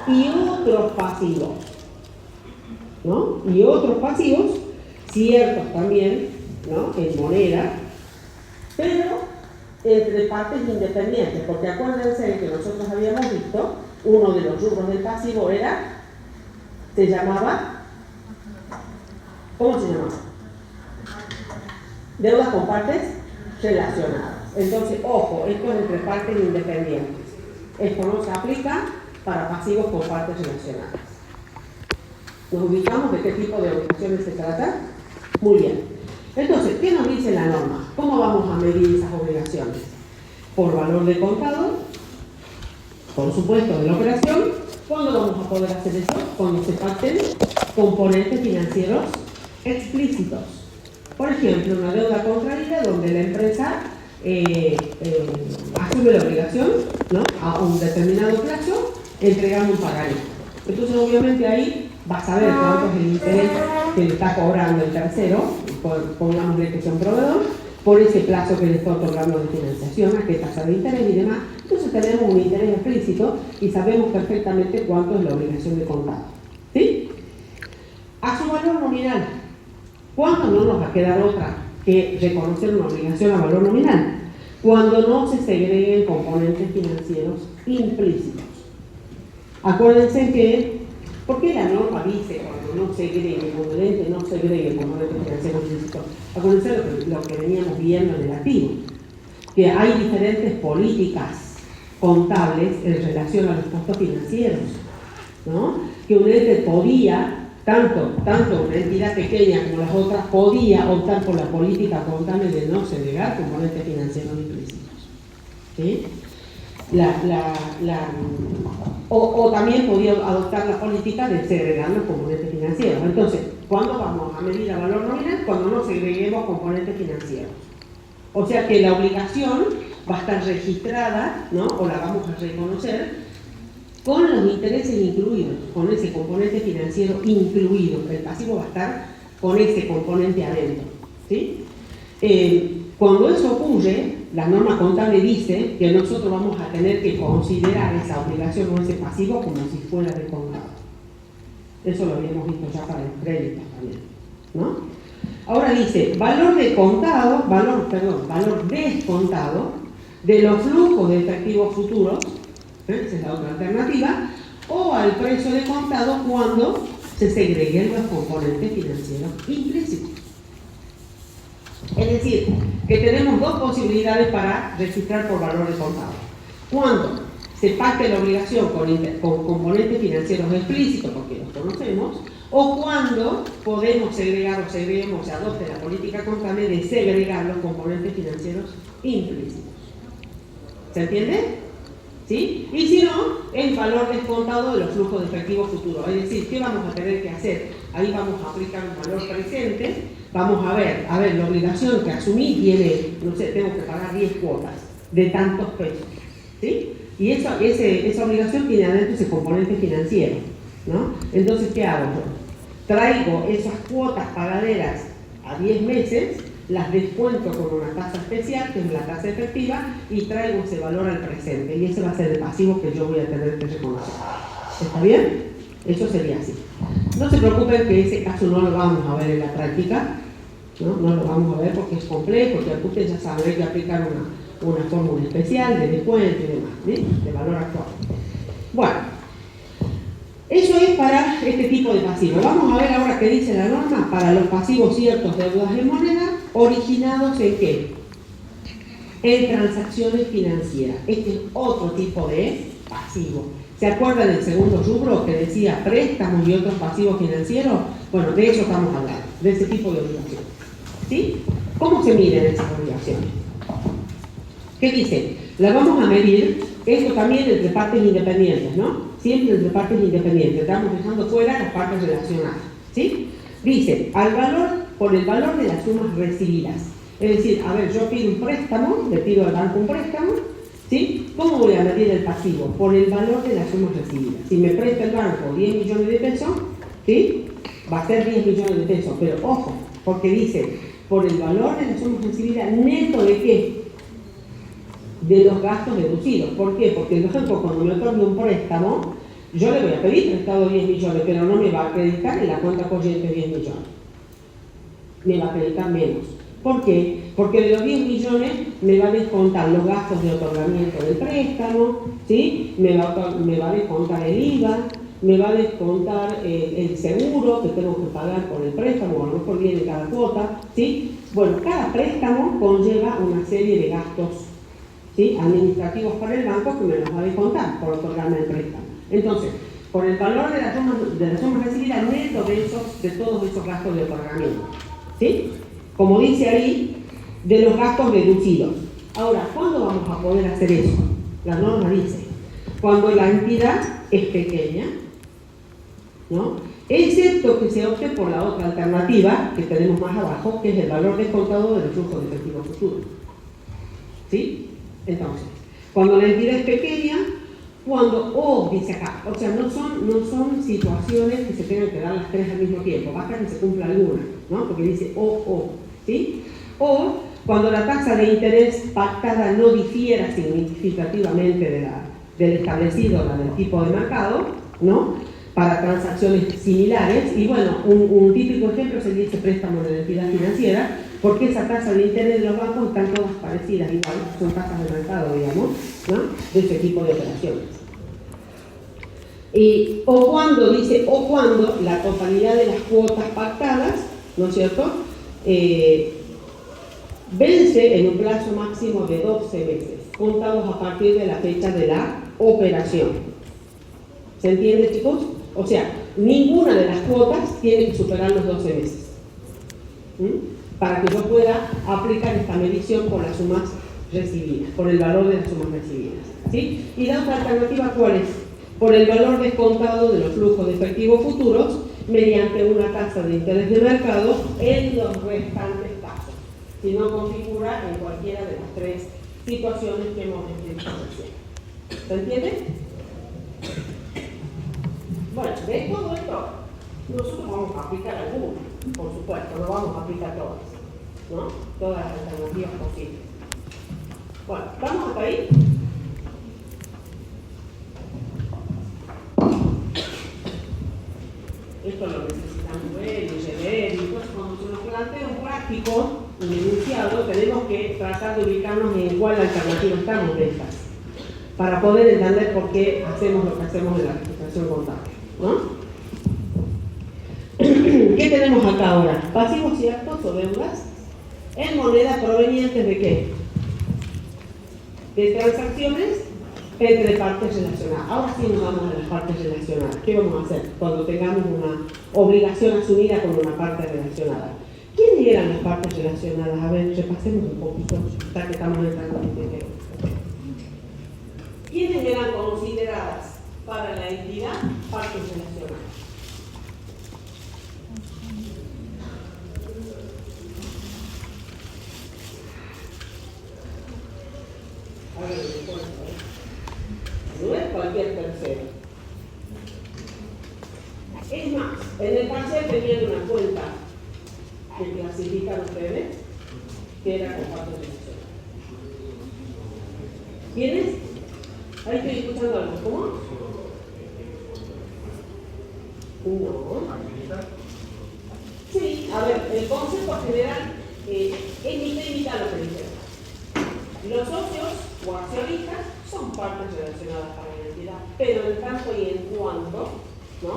y otros pasivos, ¿no? Y otros pasivos ciertos también, ¿no? En moneda, pero entre partes independientes, porque acuérdense que nosotros habíamos visto, uno de los rubros del pasivo se llamaba, ¿cómo se llamaba? Deudas con partes relacionadas. Entonces, ojo, esto es entre partes independientes. Esto no se aplica para pasivos con partes relacionadas. ¿Nos ubicamos de qué tipo de obligaciones se trata? Muy bien. Entonces, ¿qué nos dice la norma? ¿Cómo vamos a medir esas obligaciones? Por valor de contado, por supuesto, de la operación. ¿Cuándo vamos a poder hacer eso? Cuando se pacten componentes financieros explícitos. Por ejemplo, una deuda contraída donde la empresa asume la obligación, ¿no? A un determinado plazo, entregando un pagaré. Entonces, obviamente, ahí va a saber cuánto es el interés que le está cobrando el tercero, pongámosle que sea un proveedor, por ese plazo que le está otorgando de financiación, a qué tasa de interés y demás. Entonces tenemos un interés explícito y sabemos perfectamente cuánto es la obligación de contado. ¿Sí? A su valor nominal. ¿Cuándo no nos va a quedar otra que reconocer una obligación a valor nominal? cuando no se segreguen componentes financieros implícitos. Acuérdense que, ¿por qué la norma dice cuando no segregue, cuando el ente no segregue componentes financieros implícitos? Acuérdense lo que veníamos viendo en el activo, que hay diferentes políticas contables en relación a los costos financieros, ¿no? Que un ente podía, tanto una entidad pequeña como las otras, podía optar por la política contable de no segregar componentes financieros implícitos, ¿sí? O también podía adoptar la política de segregar los componentes financieros. Entonces, ¿cuándo vamos a medir a valor nominal? Cuando no segreguemos componentes financieros. O sea que la obligación va a estar registrada, ¿no? O la vamos a reconocer con los intereses incluidos, con ese componente financiero incluido. El pasivo va a estar con ese componente adentro, ¿sí? Cuando eso ocurre, la norma contable dice que nosotros vamos a tener que considerar esa obligación o ese pasivo como si fuera de contado. Eso lo habíamos visto ya para los créditos también, ¿no? Ahora dice, valor descontado de los flujos de efectivos futuros, esa es la otra alternativa, o al precio de contado cuando se segreguen los componentes financieros implícitos. Es decir, que tenemos dos posibilidades para registrar por valor de contado. Cuando se pacte la obligación con componentes financieros explícitos, porque los conocemos, o cuando podemos segregar o segreguemos, se adopte la política contable de segregar los componentes financieros implícitos. ¿Se entiende? ¿Sí? Y si no, el valor descontado de los flujos de efectivo futuro. Es decir, ¿qué vamos a tener que hacer? Ahí vamos a aplicar un valor presente. Vamos a ver, la obligación que asumí tiene, no sé, tengo que pagar 10 cuotas de tantos pesos, ¿sí? Y esa obligación tiene adentro ese componente financiero, ¿no? Entonces, ¿qué hago yo? Traigo esas cuotas pagaderas a 10 meses, las descuento con una tasa especial, que es la tasa efectiva, y traigo ese valor al presente. Y ese va a ser el pasivo que yo voy a tener que reconocer. ¿Está bien? Eso sería así. No se preocupen que ese caso no lo vamos a ver en la práctica, no lo vamos a ver porque es complejo, porque ustedes ya saben, hay que aplicar una fórmula especial de descuento y demás, ¿sí? De valor actual. Bueno, eso es para este tipo de pasivos. Vamos a ver ahora qué dice la norma para los pasivos ciertos deudas en moneda, originados en ¿qué? En transacciones financieras. Este es otro tipo de pasivo. ¿Se acuerdan del segundo rubro que decía préstamos y otros pasivos financieros? Bueno, de eso estamos hablando, de ese tipo de obligaciones. ¿Sí? ¿Cómo se miden esas obligaciones? ¿Qué dice? La vamos a medir, esto también entre partes independientes, ¿no? Siempre entre partes independientes, estamos dejando fuera las partes relacionadas, ¿sí? Dice, por el valor de las sumas recibidas. Es decir, a ver, yo pido un préstamo, le pido al banco un préstamo, ¿sí? ¿Cómo voy a medir el pasivo? Por el valor de las sumas recibidas. Si me presta el banco 10 millones de pesos, ¿sí? Va a ser 10 millones de pesos, pero ojo, porque dice, por el valor de las sumas recibidas, ¿neto de qué? De los gastos deducidos. ¿Por qué? Porque el banco, cuando me otorgue un préstamo, yo le voy a pedir prestado 10 millones, pero no me va a acreditar en la cuenta corriente 10 millones. Me va a acreditar menos. ¿Por qué? Porque de los 10 millones me va a descontar los gastos de otorgamiento del préstamo, ¿sí? Me va a descontar el IVA, me va a descontar el seguro que tengo que pagar por el préstamo, a lo mejor viene cada cuota, ¿sí? Bueno, cada préstamo conlleva una serie de gastos, ¿sí? Administrativos para el banco que me los va a descontar por otorgarme el préstamo. Entonces, por el valor de las sumas recibidas neto de todos esos gastos de otorgamiento, ¿sí? Como dice ahí, de los gastos deducidos. Ahora, ¿cuándo vamos a poder hacer eso? La norma dice, cuando la entidad es pequeña, ¿no? Excepto que se opte por la otra alternativa que tenemos más abajo, que es el valor descontado del flujo de efectivo futuro. ¿Sí? Entonces, cuando la entidad es pequeña, dice acá, o sea, no son situaciones que se tengan que dar las tres al mismo tiempo, basta que se cumpla alguna, ¿no? Porque dice ¿sí? O cuando la tasa de interés pactada no difiera significativamente del establecido, la del tipo de mercado, ¿no? Para transacciones similares. Y bueno, un típico ejemplo sería ese préstamo de la entidad financiera, porque esa tasa de interés de los bancos están todas parecidas, igual, son tasas de mercado, digamos, ¿no? De ese tipo de operaciones. O cuando la totalidad de las cuotas pactadas, ¿no es cierto?, vence en un plazo máximo de 12 meses, contados a partir de la fecha de la operación. ¿Se entiende, chicos? O sea, ninguna de las cuotas tiene que superar los 12 meses. Para que yo pueda aplicar esta medición por las sumas recibidas, por el valor de las sumas recibidas. ¿Sí? Y la otra alternativa, ¿cuál es? Por el valor descontado de los flujos de efectivo futuros mediante una tasa de interés de mercado en los restantes casos, si no configura en cualquiera de las tres situaciones que hemos descrito recién. ¿Se entiende? Bueno, de todo esto, nosotros vamos a aplicar algunas, por supuesto, no vamos a aplicar todas, ¿no? Todas las alternativas posibles. Bueno, ¿vamos hasta ahí? Esto lo necesitamos ver y rever, y entonces cuando se nos plantea un práctico, un enunciado, tenemos que tratar de ubicarnos en cuál alternativa estamos de estas, para poder entender por qué hacemos lo que hacemos en la registración contable, ¿no? ¿Qué tenemos acá ahora? Pasivos ciertos o deudas en moneda provenientes ¿de qué? De transacciones entre partes relacionadas. Ahora sí nos vamos a las partes relacionadas. ¿Qué vamos a hacer cuando tengamos una obligación asumida con una parte relacionada? ¿Quiénes eran las partes relacionadas? A ver, repasemos un poquito, hasta que estamos entrando en este tema. ¿Quiénes eran consideradas para la entidad partes relacionadas? A ver, no es cualquier tercero. Es más, en el parcial tenían una cuenta que clasifican ustedes, que era con partes relacionadas. ¿Quiénes? Ahí estoy escuchando algo. ¿Cómo? No. Sí, a ver, el concepto general es mitad lo que dice. Los socios o accionistas son partes relacionadas para la entidad, pero en tanto y en cuanto, ¿no?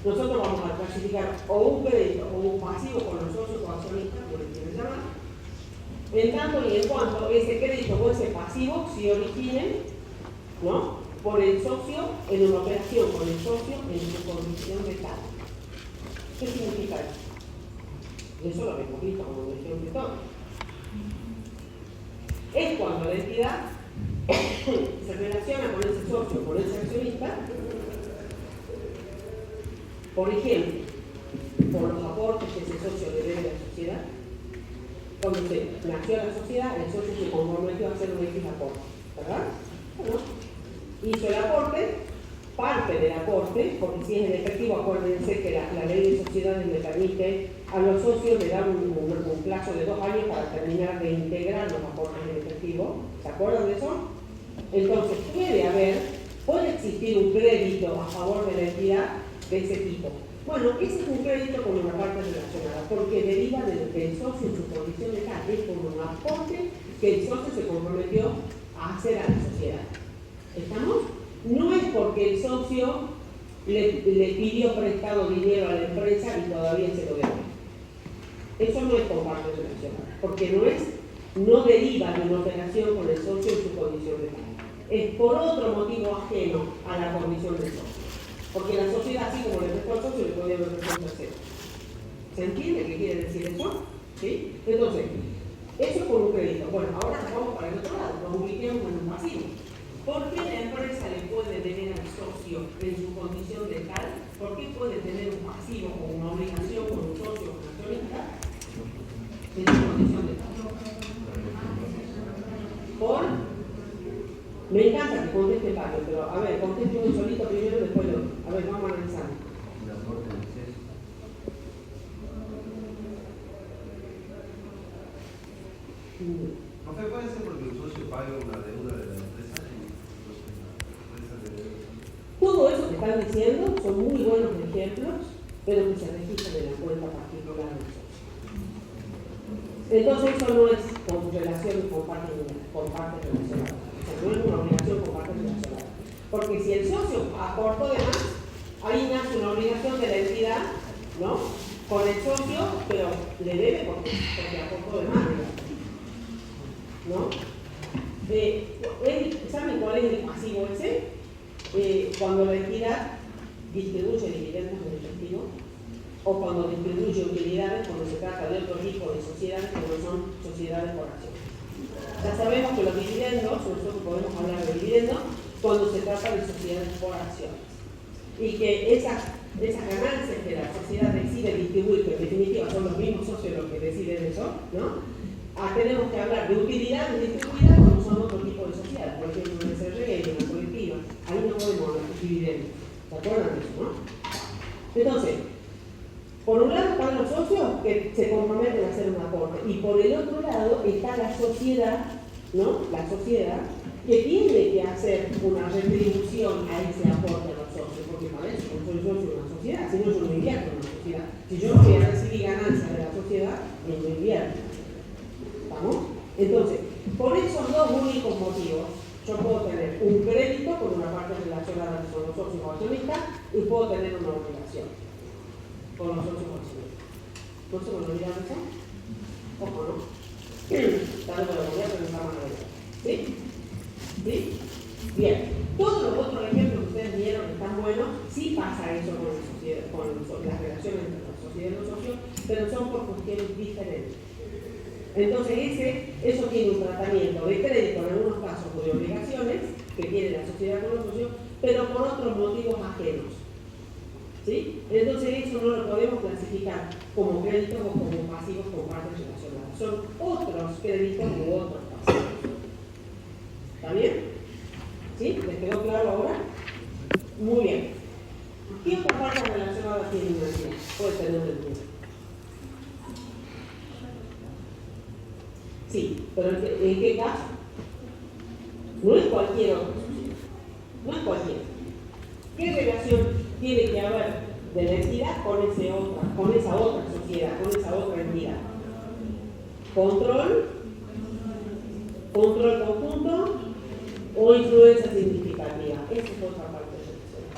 Nosotros vamos a clasificar o un crédito o un pasivo con los socios o accionistas, lo que quieran llamar, en tanto y en cuanto ese crédito o ese pasivo se originen, ¿no?, por el socio en una operación con el socio en su condición de tal. ¿Qué significa eso? Eso lo habíamos visto como un ejemplo de todo. Es cuando la entidad se relaciona con ese socio, con ese accionista, por ejemplo, por los aportes que ese socio le debe a la sociedad. Cuando se nació la sociedad, el socio se comprometió a hacer un X aporte, ¿verdad? Bueno, hizo el aporte, parte del aporte, porque si es en efectivo, acuérdense que la ley de sociedades le permite a los socios le dan un plazo de 2 años para terminar de integrar los aportes en efectivo. ¿Se acuerdan de eso? Entonces puede existir un crédito a favor de la entidad de ese tipo. Bueno, ese es un crédito con una parte relacionada, porque deriva del socio en su condición de tal, es como un aporte que el socio se comprometió a hacer a la sociedad. ¿Estamos? No es porque el socio le pidió prestado dinero a la empresa y todavía se lo debe. Eso no es por parte relacionada, porque no deriva de una operación con el socio en su condición de tal. Es por otro motivo ajeno a la condición del socio. Porque la sociedad, así como le prestó al socio, le podía haber prestado al tercero. ¿Se entiende qué quiere decir eso? ¿Sí? Entonces, eso es por un crédito. Bueno, ahora nos vamos para el otro lado, nos ubiquemos en un pasivo. ¿Por qué la empresa le puede tener al socio en su condición de tal? ¿Por qué puede tener un pasivo o una obligación con un socio o un accionista en su condición de tal? Me encanta que conteste Pablo, pero a ver, conteste uno solito primero, después lo otro. A ver, vamos a analizar. ¿No puede ser porque el socio paga una deuda de la empresa y la empresa debe? Todo eso que están diciendo son muy buenos ejemplos, pero que se registran en la cuenta particular del socio. Entonces eso no es con relación con partes relacionadas. O sea, no es una obligación con partes relacionadas. Porque si el socio aportó de más, ahí nace una obligación de la entidad, ¿no? Con el socio, pero le debe porque aportó de más, ¿no? ¿Saben cuál es el pasivo ese? Cuando la entidad distribuye dividendos en efectivo, o cuando distribuye utilidades cuando se trata de otro tipo de sociedades que no son sociedades por acción. Ya sabemos que los dividendos, nosotros podemos hablar de dividendos cuando se trata de sociedades por acciones. Y que esas ganancias que la sociedad decide distribuir, que en definitiva son los mismos socios los que deciden eso, ¿no? Tenemos que hablar de utilidades distribuidas cuando son otro tipo de sociedades, por ejemplo, en el SRE y en la colectiva. Ahí no podemos hablar de dividendos. ¿Se acuerdan de eso, no? Entonces, por un lado están los socios que se comprometen a hacer un aporte y por el otro lado está la sociedad, ¿no? La sociedad que tiene que hacer una retribución a ese aporte a los socios, porque para eso no soy socio de una sociedad, si no yo no invierto en una sociedad. Si yo no voy a recibir ganancias de la sociedad, no invierto. ¿Estamos? Entonces, por esos dos únicos motivos, yo puedo tener un crédito con una parte relacionada con los socios o accionistas y puedo tener una obligación con los socios o accionistas. ¿No se me olvidan eso? Ojo, ¿no? Tal vez lo voy a preguntar más adelante. ¿Sí? ¿Sí? Bien. Todos los otros ejemplos que ustedes vieron que están buenos, sí pasa eso con las relaciones entre la sociedad y los socios, pero son por cuestiones diferentes. Entonces eso tiene un tratamiento de crédito en algunos casos de obligaciones que tiene la sociedad con los socios, pero por otros motivos ajenos. ¿Sí? Entonces eso no lo podemos clasificar como créditos o como pasivos con partes relacionadas. Son otros créditos u otros pasivos. ¿Está bien? ¿Sí? ¿Les quedó claro ahora? Muy bien. ¿Qué otras partes relacionadas tiene una entidad? Puede tener una entidad. Sí, pero ¿en qué caso? No es cualquier otro. No es cualquiera. ¿Qué relación tiene que haber de la entidad con esa otra sociedad, con esa otra entidad? Control conjunto o influencia significativa. Esa es otra parte de la sociedad.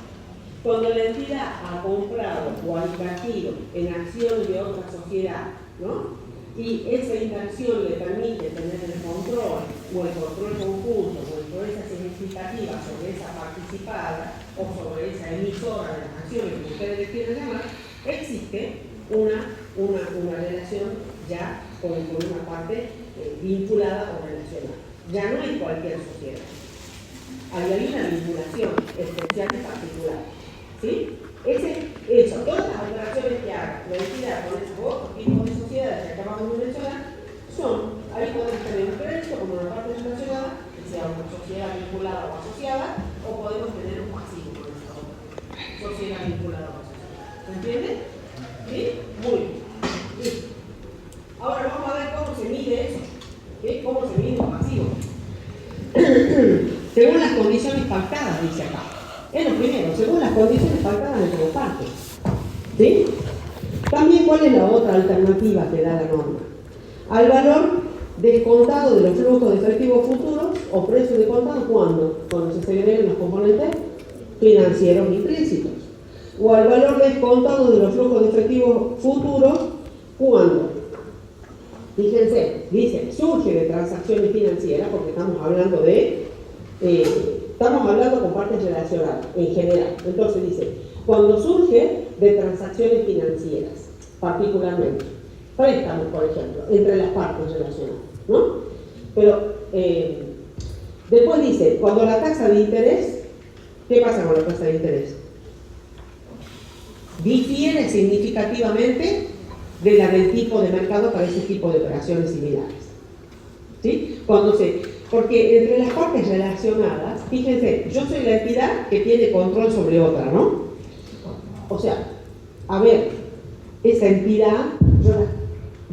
Cuando la entidad ha comprado o ha invertido en acciones de otra sociedad, ¿no? Y esa inversión le permite tener el control o el control conjunto o influencia significativa sobre esa participada o sobre esa emisora de las acciones que ustedes le quieran llamar, existe una relación ya con una parte vinculada o relacionada. Ya no es cualquier sociedad. Ahí hay una vinculación especial y particular. ¿Sí? Eso, todas las operaciones que haga la entidad con esos otros tipos de sociedades que acabamos de mencionar ahí podemos tener un crédito como una parte relacionada, que sea una sociedad vinculada o asociada, o podemos tener un pasivo con esa otra sociedad vinculada o asociada. ¿Se entiende? ¿Sí? Muy bien. Listo. Ahora vamos a ver cómo se mide eso. ¿Sí? ¿Cómo se mide un pasivo? Según las condiciones pactadas, dice acá. Es lo primero, según las condiciones pactadas entre las partes. ¿Sí? También, ¿cuál es la otra alternativa que da la norma? Al valor descontado de los flujos de efectivo futuros o precio de contado, cuando se segreguen los componentes financieros implícitos. O al valor descontado de los flujos de efectivo futuros, cuando, fíjense, dice, surge de transacciones financieras, porque estamos hablando con partes relacionadas en general. Entonces dice, cuando surge de transacciones financieras, particularmente, préstamos, por ejemplo, entre las partes relacionadas, ¿no? Pero después dice, cuando la tasa de interés, ¿qué pasa con la tasa de interés? Difiere significativamente de la del tipo de mercado para ese tipo de operaciones similares. ¿Sí? Porque entre las partes relacionadas, fíjense, yo soy la entidad que tiene control sobre otra, ¿no? O sea, a ver, esa entidad,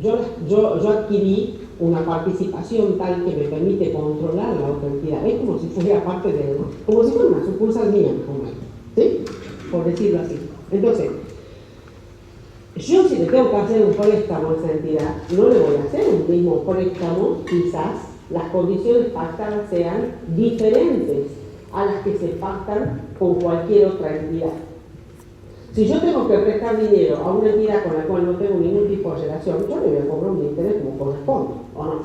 yo adquirí una participación tal que me permite controlar la otra entidad. Es como si fuera parte de, como si fuera una sucursal mía, ¿sí? Por decirlo así. Entonces, Yo si le tengo que hacer un préstamo a esa entidad, no le voy a hacer un mismo préstamo, quizás las condiciones pactadas sean diferentes a las que se pactan con cualquier otra entidad. Si yo tengo que prestar dinero a una entidad con la cual no tengo ningún tipo de relación, yo le voy a cobrar un interés como corresponde, ¿o no?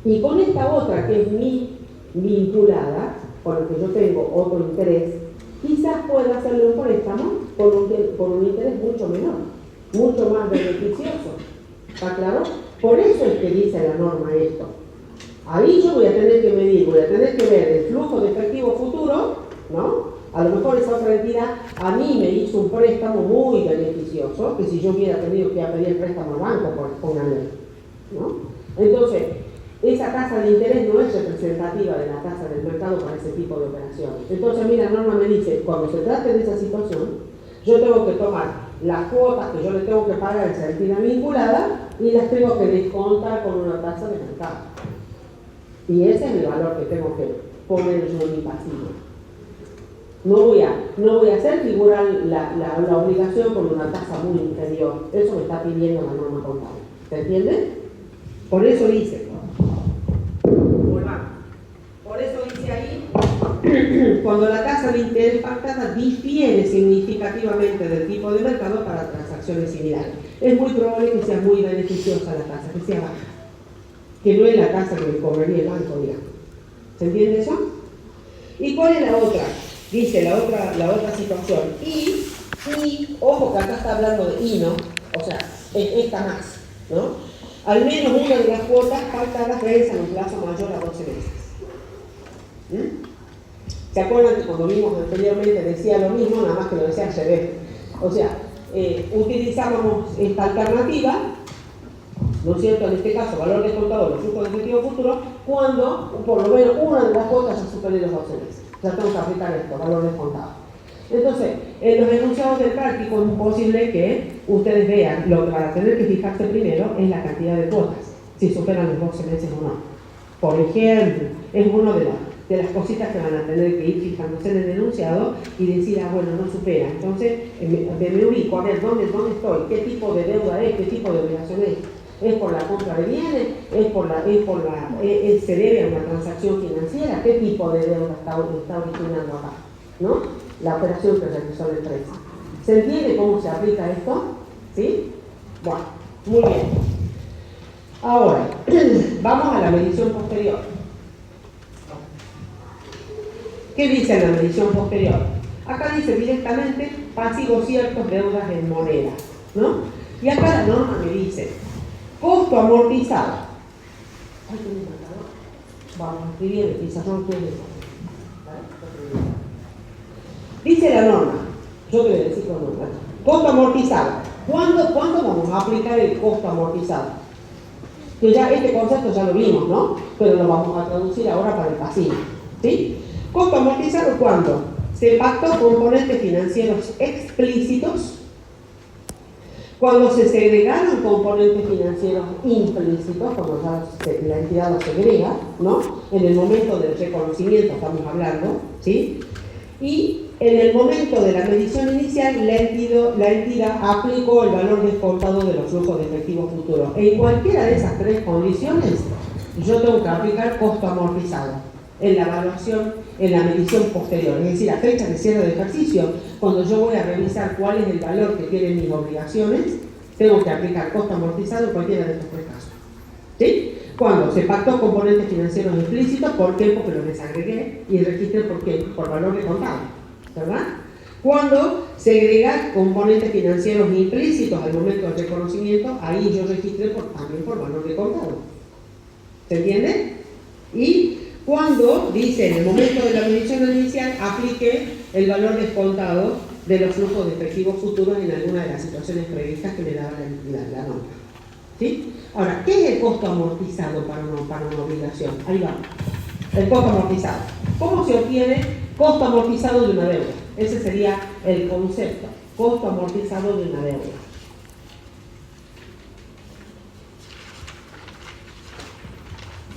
Y con esta otra, que es mi vinculada, con la que yo tengo otro interés, quizás pueda hacerle un préstamo con un interés mucho menor, mucho más beneficioso. ¿Está claro? Por eso es que dice la norma esto. Ahí yo voy a tener que medir, voy a tener que ver el flujo de efectivo futuro, ¿no? A lo mejor esa otra entidad a mí me hizo un préstamo muy beneficioso, que si yo hubiera tenido que pedir el préstamo al banco, pónganle, ¿no? Entonces, esa tasa de interés no es representativa de la tasa del mercado para ese tipo de operaciones. Entonces, mira, la norma me dice, cuando se trate de esa situación, yo tengo que tomar las cuotas que yo le tengo que pagar a esa entidad vinculada y las tengo que descontar con una tasa de mercado. Y ese es el valor que tengo que poner yo en mi pasivo. No voy a hacer figurar la obligación con una tasa muy inferior. Eso me está pidiendo la norma contable. ¿Se entiende? Por eso dice. Por eso dice ahí, cuando la tasa de interés pactada difiere significativamente del tipo de mercado para transacciones similares. Es muy probable que sea muy beneficiosa la tasa, que sea baja. Que no es la tasa que me cobraría el banco, digamos. ¿Se entiende eso? ¿Y cuál es la otra? Dice la otra situación. Y, ojo que acá está hablando de y, ¿no? O sea, esta más, ¿no? Al menos una de las cuotas pactadas vence en un plazo mayor a 12 meses. ¿Se acuerdan que cuando vimos anteriormente decía lo mismo, nada más que lo decía al revés? O sea, utilizábamos esta alternativa, ¿no es cierto? En este caso, valor descontado de los flujos de efectivo futuro, cuando por lo menos una de las cuotas ya supere los 12 meses. Ya tengo que aplicar esto, valor descontado. Entonces, en los enunciados del práctico es posible que ustedes vean, lo que van a tener que fijarse primero es la cantidad de cuotas, si superan los 12 meses o no. Por ejemplo, es una de las cositas que van a tener que ir fijándose en el enunciado y decir, ah, bueno, no supera. Entonces, me ubico a ver dónde estoy, qué tipo de deuda es, qué tipo de obligación es. ¿Es por la compra de bienes? ¿Se debe a una transacción financiera? ¿Qué tipo de deuda está originando acá? ¿No? La operación que realizó la empresa. ¿Se entiende cómo se aplica esto? ¿Sí? Bueno, muy bien. Ahora, vamos a la medición posterior. ¿Qué dice la medición posterior? Acá dice directamente pasivos ciertos, deudas en moneda, ¿no? Y acá la norma me dice costo amortizado. Ay, ¿qué me marcador? Vamos a escribir el pizarrón que dice la norma. Yo te voy a decir con norma. Costo amortizado. ¿Cuándo vamos a aplicar el costo amortizado? Que ya este concepto ya lo vimos, ¿no? Pero lo vamos a traducir ahora para el pasivo. ¿Sí? Costo amortizado, ¿cuándo? Se pactó componentes financieros explícitos. Cuando se segregaron componentes financieros implícitos, cuando la entidad los segrega, ¿no? En el momento del reconocimiento estamos hablando, ¿sí? Y en el momento de la medición inicial, la entidad aplicó el valor descontado de los flujos de efectivo futuro. En cualquiera de esas tres condiciones, yo tengo que aplicar costo amortizado en la evaluación, en la medición posterior, es decir, a fecha de cierre de ejercicio, cuando yo voy a revisar cuál es el valor que tienen mis obligaciones, tengo que aplicar costo amortizado en cualquiera de estos tres casos. ¿Sí? Cuando se pactó componentes financieros implícitos, ¿por qué? Porque los desagregué y registré por qué, por valor de contado, ¿verdad? Cuando se agregan componentes financieros implícitos al momento del reconocimiento, ahí yo registré también por valor de contado. ¿Se entiende? Y cuando dice en el momento de la medición inicial aplique el valor descontado de los flujos de efectivos futuros en alguna de las situaciones previstas que me daba la norma. ¿Sí? Ahora, ¿qué es el costo amortizado para una obligación? Ahí va. El costo amortizado. ¿Cómo se obtiene costo amortizado de una deuda? Ese sería el concepto. Costo amortizado de una deuda.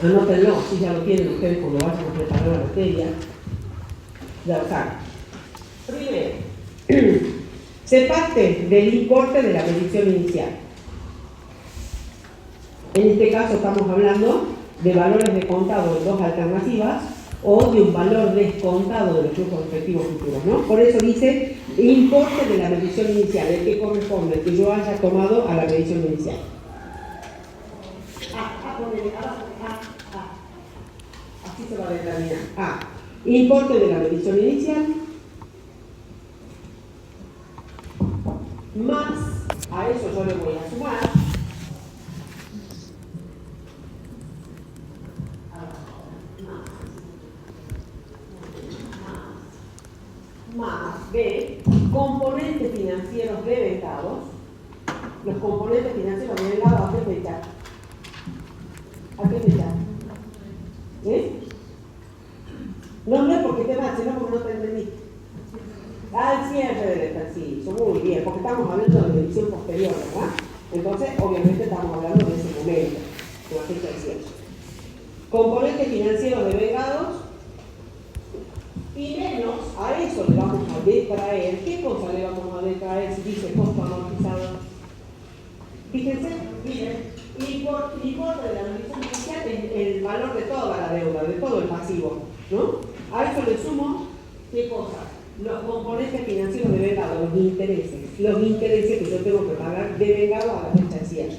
Anótenlo, si ya lo tienen ustedes cuando vayan a preparar la materia. Ya lo saben. Primero, Se parte del importe de la medición inicial. En este caso estamos hablando de valores descontados en dos alternativas o de un valor descontado de los flujos efectivos futuros, ¿no? Por eso dice importe de la medición inicial, el que corresponde, el que yo haya tomado a la medición inicial. Así se va a determinar. Importe de la medición inicial más, a eso yo le voy a sumar más B, componentes financieros devengados. Los componentes financieros devengados, ¿a qué fecha? ¿A qué fecha? No es porque te va, sino porque no te entendí. Al cierre del ejercicio, muy bien, porque estamos hablando de medición posterior, ¿verdad? Entonces, obviamente estamos hablando de ese momento, de la fecha de cierre. Componentes financieros devengados. Y menos, a eso le vamos a detraer. ¿Qué cosa le vamos a detraer si dice costo amortizado? Fíjense, miren, importe de la medición inicial es el valor de toda la deuda, de todo el pasivo, ¿no? A eso le sumo, ¿qué cosa? Los componentes financieros devengados, los intereses que yo tengo que pagar devengado a la fecha de cierre.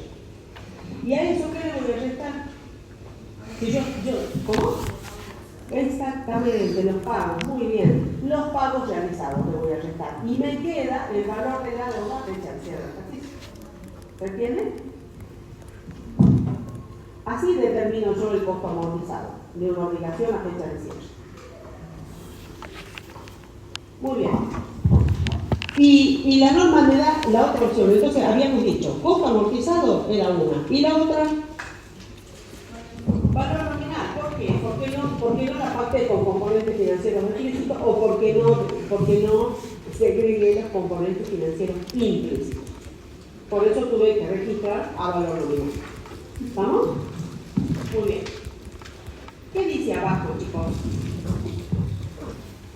¿Y a eso qué le voy a restar? ¿Cómo? Exactamente, los pagos, muy bien. Los pagos realizados me voy a restar. Y me queda el valor de la deuda fecha de cierre. ¿Se entiende? Así determino yo el costo amortizado de una obligación a fecha de cierre. Muy bien. Y la norma me da la otra opción. Entonces habíamos dicho, costo amortizado era una. Y la otra, valor nominal. ¿Por qué? ¿Por qué no la pacté con componentes financieros explícitos o por qué no segregué los componentes financieros implícitos? Por eso tuve que registrar a valor nominal. ¿Estamos? Muy bien. ¿Qué dice abajo, chicos?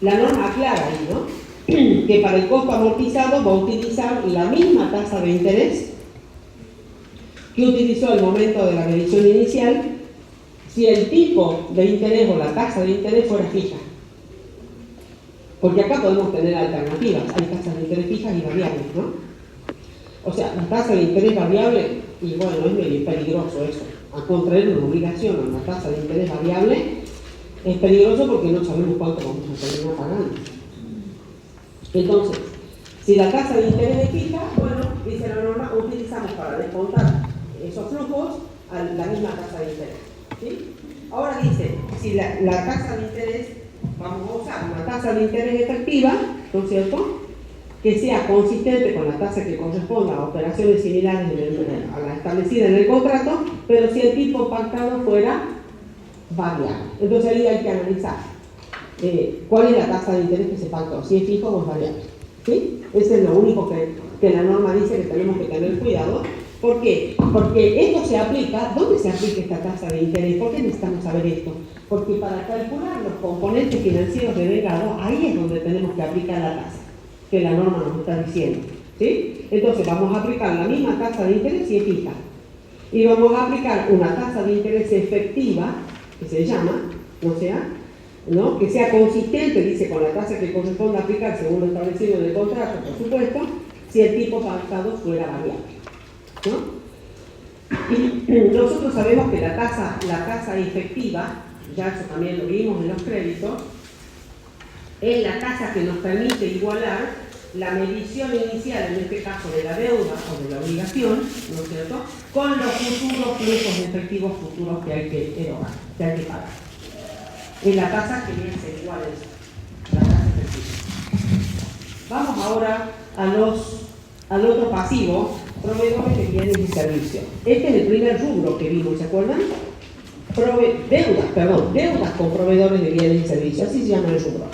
La norma aclara ahí, ¿no? Que para el costo amortizado va a utilizar la misma tasa de interés que utilizó al momento de la medición inicial si el tipo de interés o la tasa de interés fuera fija. Porque acá podemos tener alternativas. Hay tasas de interés fijas y variables, ¿no? O sea, la tasa de interés variable, y bueno, es medio peligroso eso. A contraer una obligación a una tasa de interés variable es peligroso porque no sabemos cuánto vamos a terminar pagando. Entonces, si la tasa de interés es fija, bueno, dice la norma, utilizamos para descontar esos flujos a la misma tasa de interés. ¿Sí? Ahora dice, si la tasa de interés, vamos a usar una tasa de interés efectiva, ¿no es cierto?, que sea consistente con la tasa que corresponda a operaciones similares a la establecida en el contrato, pero si el tipo pactado fuera variable. Entonces ahí hay que analizar cuál es la tasa de interés que se pactó, si es fijo o es variable. ¿Sí? Ese es lo único que la norma dice que tenemos que tener cuidado. ¿Por qué? Porque esto se aplica, ¿dónde se aplica esta tasa de interés? ¿Por qué necesitamos saber esto? Porque para calcular los componentes financieros devengados, ahí es donde tenemos que aplicar la tasa que la norma nos está diciendo. ¿Sí? Entonces vamos a aplicar la misma tasa de interés si es fija. Y vamos a aplicar una tasa de interés efectiva, que se llama, ¿no? Que sea consistente, dice, con la tasa que corresponde a aplicar según lo establecido en el contrato, por supuesto, si el tipo pactado fuera variable, ¿no? Y nosotros sabemos que la tasa efectiva, ya eso también lo vimos en los créditos, es la tasa que nos permite igualar la medición inicial, en este caso de la deuda o de la obligación, ¿no es cierto?, con los futuros flujos efectivos futuros que hay que erogar, que hay que pagar. Es la tasa que viene a ser igual a eso, la tasa efectiva. Vamos ahora al otro pasivo, proveedores de bienes y servicios. Este es el primer rubro que vimos, ¿se acuerdan? Deudas con proveedores de bienes y servicios, así se llama el rubro.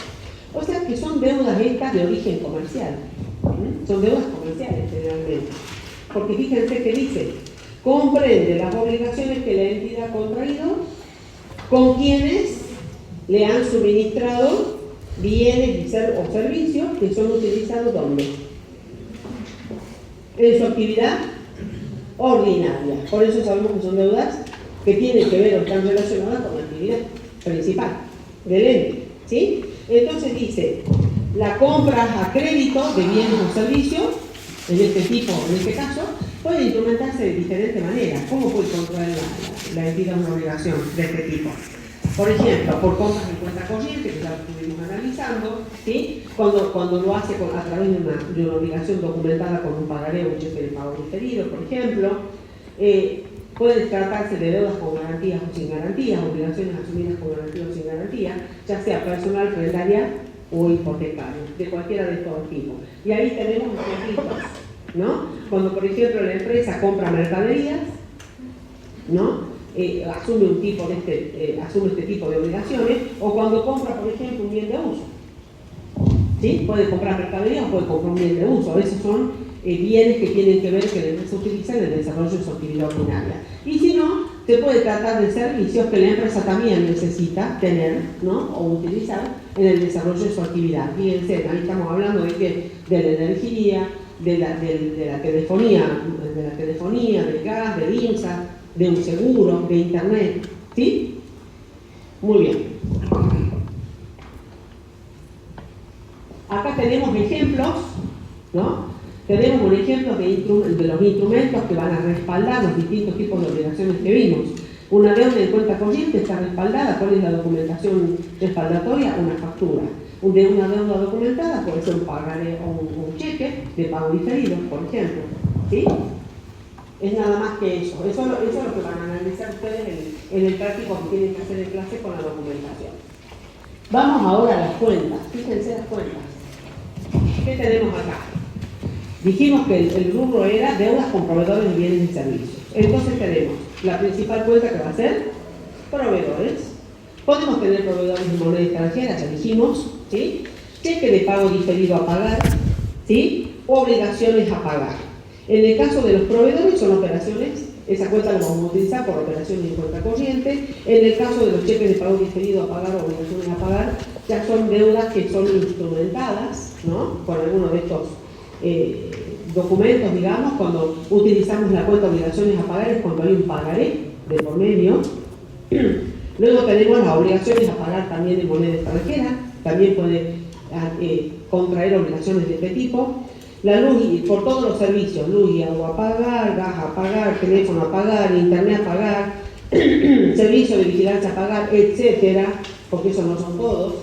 O sea que son deudas estas de origen comercial. Son deudas comerciales generalmente. Porque fíjense que dice, comprende las obligaciones que la entidad ha contraído con quienes le han suministrado bienes o servicios que son utilizados ¿dónde? en su actividad ordinaria. Por eso sabemos que son deudas que tienen que ver o están relacionadas con la actividad principal del ente, ¿sí? Entonces dice, la compra a crédito de bienes o servicios, en este caso, puede instrumentarse de diferentes maneras. ¿Cómo puede contraer la entidad una obligación de este tipo? Por ejemplo, por compras en cuenta corriente, que ya lo estuvimos analizando, ¿sí? Cuando lo hace a través de una obligación documentada con un pagaré o un cheque de pago diferido, por ejemplo. Puede tratarse de deudas con garantías o sin garantías, obligaciones asumidas con garantía o sin garantía, ya sea personal, prendaria o hipotecario, de cualquiera de estos tipos. Y ahí tenemos ejemplos, ¿no? Cuando, por ejemplo, la empresa compra mercaderías, ¿no? Asume este tipo de obligaciones, o cuando compra, por ejemplo, un bien de uso. ¿Sí? Puede comprar mercadería o puede comprar un bien de uso. Esos son bienes que tienen que ver que la empresa utiliza en el desarrollo de su actividad ordinaria. Y si no, se puede tratar de servicios que la empresa también necesita tener, ¿no? O utilizar en el desarrollo de su actividad. Fíjense, ahí estamos hablando de la energía, de la telefonía, del gas, del INSA, de un seguro, de internet. ¿Sí? Muy bien. Acá tenemos ejemplos, ¿no? Tenemos un ejemplo de los instrumentos que van a respaldar los distintos tipos de obligaciones que vimos. Una deuda en cuenta corriente está respaldada. ¿Cuál es la documentación respaldatoria? Una factura. De una deuda documentada puede ser un pagaré o un cheque de pago diferido, por ejemplo. ¿Sí? Es nada más que eso. Eso es lo que van a analizar ustedes en el práctico que tienen que hacer en clase con la documentación. Vamos ahora a las cuentas. Fíjense las cuentas. ¿Qué tenemos acá? Dijimos que el rubro era deudas con proveedores de bienes y servicios. Entonces tenemos la principal cuenta que va a ser proveedores. Podemos tener proveedores de moneda extranjera, ya dijimos, ¿sí? Cheque de pago diferido a pagar, ¿sí? Obligaciones a pagar. En el caso de los proveedores son operaciones, esa cuenta la vamos a utilizar por operaciones en cuenta corriente. En el caso de los cheques de pago diferido a pagar o obligaciones a pagar, ya son deudas que son instrumentadas, ¿no? Por alguno de estos documentos, digamos. Cuando utilizamos la cuenta obligaciones a pagar es cuando hay un pagaré de por medio. Luego tenemos las obligaciones a pagar también en moneda extranjera, también puede contraer obligaciones de este tipo. La luz y por todos los servicios, luz y agua a pagar, gas a pagar, teléfono a pagar, internet a pagar, servicio de vigilancia a pagar, etcétera, porque esos no son todos,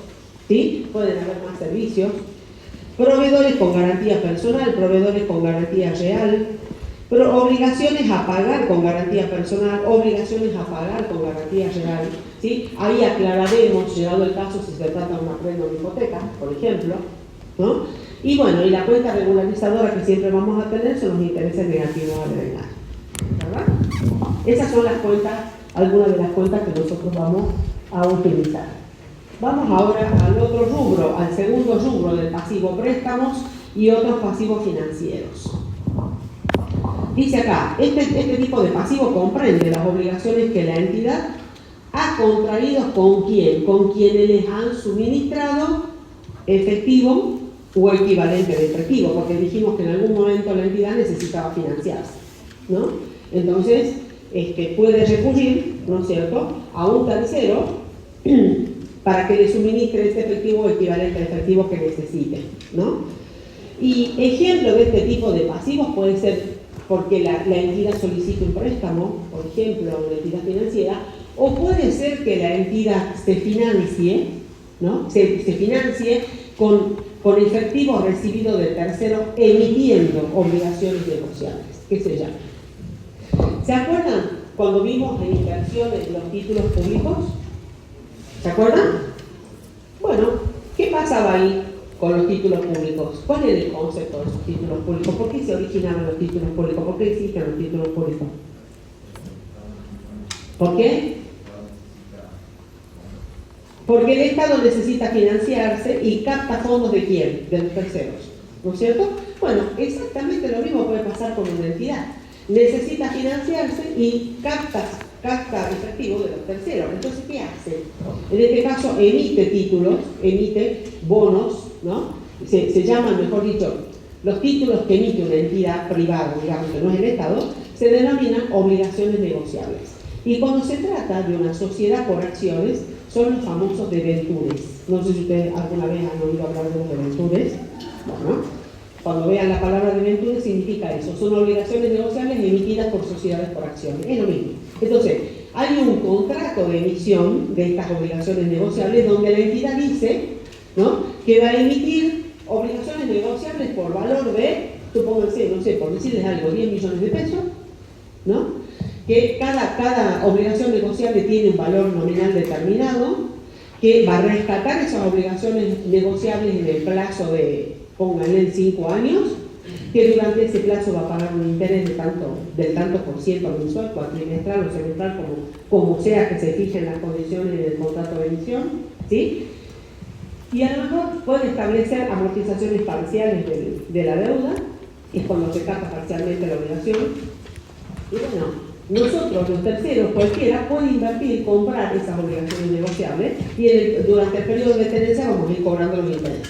¿sí? Pueden haber más servicios. Proveedores con garantía personal, proveedores con garantía real, obligaciones a pagar con garantía personal, obligaciones a pagar con garantía real, ¿sí? Ahí aclararemos, llegado el caso, si se trata de una prenda o una hipoteca, por ejemplo, ¿no? Y bueno, y la cuenta regularizadora que siempre vamos a tener son los intereses negativos a drenar, ¿verdad? Esas son las cuentas, algunas de las cuentas que nosotros vamos a utilizar. Vamos ahora al otro rubro, al segundo rubro del pasivo préstamos y otros pasivos financieros. Dice acá, este tipo de pasivo comprende las obligaciones que la entidad ha contraído ¿con quién? Con quienes les han suministrado efectivo o equivalente de efectivo, porque dijimos que en algún momento la entidad necesitaba financiarse, ¿no? Entonces, puede recurrir, ¿no es cierto?, a un tercero para que le suministre este efectivo o equivalente de efectivo que necesite, ¿no? Y ejemplo de este tipo de pasivos puede ser porque la entidad solicita un préstamo, por ejemplo, una entidad financiera, o puede ser que la entidad se financie, ¿no? Se financie con efectivo recibido de terceros emitiendo obligaciones negociables, que se llama. ¿Se acuerdan cuando vimos en inversiones los títulos públicos? ¿Se acuerdan? Bueno, ¿qué pasaba ahí con los títulos públicos? ¿Cuál era el concepto de esos títulos públicos? ¿Por qué se originaron los títulos públicos? ¿Por qué existen los títulos públicos? ¿Por qué? Porque el Estado necesita financiarse y capta fondos ¿de quién? De los terceros, ¿no es cierto? Bueno, exactamente lo mismo puede pasar con una entidad. Necesita financiarse y capta efectivo de los terceros. Entonces, ¿qué hace? En este caso, emite títulos, emite bonos, ¿no? Se llaman, mejor dicho, Los títulos que emite una entidad privada, digamos que no es el Estado, se denominan obligaciones negociables. Y cuando se trata de una sociedad por acciones, son los famosos debentures. No sé si ustedes alguna vez han oído hablar de los debentures. Bueno, cuando vean la palabra debentures significa eso. Son obligaciones negociables emitidas por sociedades por acciones. Es lo mismo. Entonces, hay un contrato de emisión de estas obligaciones negociables donde la entidad dice, ¿no?, que va a emitir obligaciones negociables por valor de, supónganse, no sé, por decirles algo, 10 millones de pesos, ¿no? Que cada obligación negociable tiene un valor nominal determinado, que va a rescatar esas obligaciones negociables en el plazo de, pónganle, en 5 años, que durante ese plazo va a pagar un interés del tanto por ciento mensual, cuatrimestral o semestral, como sea que se fijen las condiciones del contrato de emisión, ¿sí? Y a lo mejor puede establecer amortizaciones parciales de la deuda, que es cuando se capta parcialmente la obligación. Y bueno, nosotros, los terceros, cualquiera puede invertir, comprar esas obligaciones negociables y durante el periodo de tenencia vamos a ir cobrando los intereses.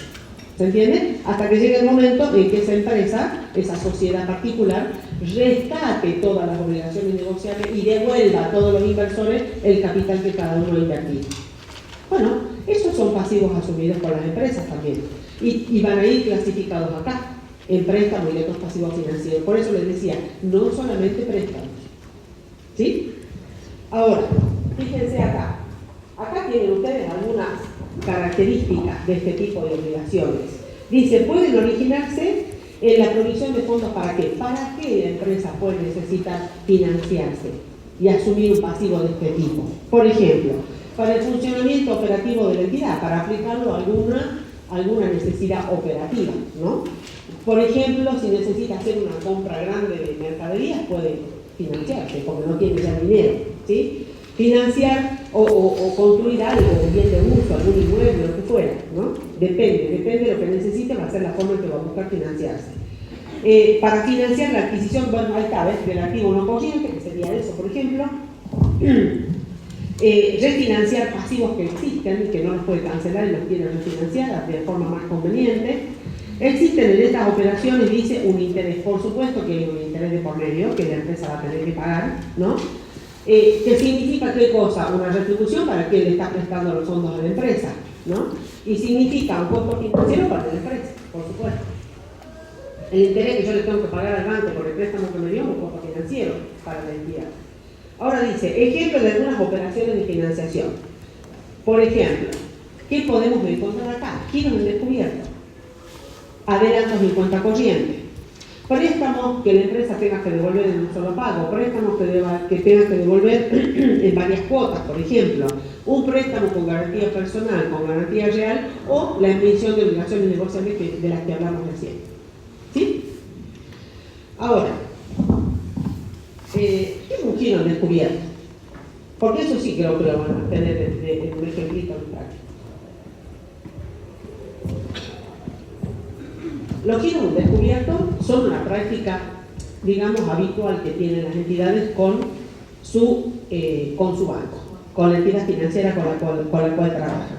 ¿Se entiende? Hasta que llegue el momento en que esa empresa, esa sociedad particular, rescate todas las obligaciones negociables y devuelva a todos los inversores el capital que cada uno ha invertido. Bueno, esos son pasivos asumidos por las empresas también. Y van a ir clasificados acá, en préstamos y otros pasivos financieros. Por eso les decía, no solamente préstamos. ¿Sí? Ahora, fíjense acá. Acá tienen ustedes algunas características de este tipo de obligaciones. Dice, pueden originarse en la provisión de fondos ¿para qué? ¿Para qué la empresa puede necesitar financiarse y asumir un pasivo de este tipo? Por ejemplo, para el funcionamiento operativo de la entidad, para aplicarlo a alguna necesidad operativa, ¿no? Por ejemplo, si necesita hacer una compra grande de mercaderías, puede financiarse, porque no tiene ya dinero, ¿sí? Financiar o construir algo, bien de uso, algún inmueble, lo que fuera, ¿no? Depende de lo que necesite, va a ser la forma en que va a buscar financiarse. Para financiar la adquisición, bueno, ahí está, ¿ves? Del activo no corriente, que sería eso, por ejemplo. Refinanciar pasivos que existen y que no los puede cancelar y los quiere refinanciar de forma más conveniente. Existen en estas operaciones, dice, un interés, por supuesto que hay un interés de por medio que la empresa va a tener que pagar, ¿no? ¿Qué significa qué cosa? Una retribución para quien le está prestando los fondos a la empresa, ¿no? Y significa un costo financiero para la empresa, por supuesto. El interés que yo le tengo que pagar al banco por el préstamo que me dio es un costo financiero para la entidad. Ahora dice, ejemplo de algunas operaciones de financiación. Por ejemplo, ¿qué podemos encontrar acá? Giros en descubierto, adelantos en cuenta corriente, préstamos que la empresa tenga que devolver en un solo pago, préstamos que tenga que devolver en varias cuotas, por ejemplo, un préstamo con garantía personal, con garantía real, o la emisión de obligaciones negociables de las que hablamos recién. ¿Sí? Ahora, ¿qué es un giro en descubierto? Porque eso sí creo que lo van a tener en un ejemplito en práctica. Los giros en descubierto son una práctica, digamos, habitual que tienen las entidades con su banco, con la entidad financiera con la cual trabajan.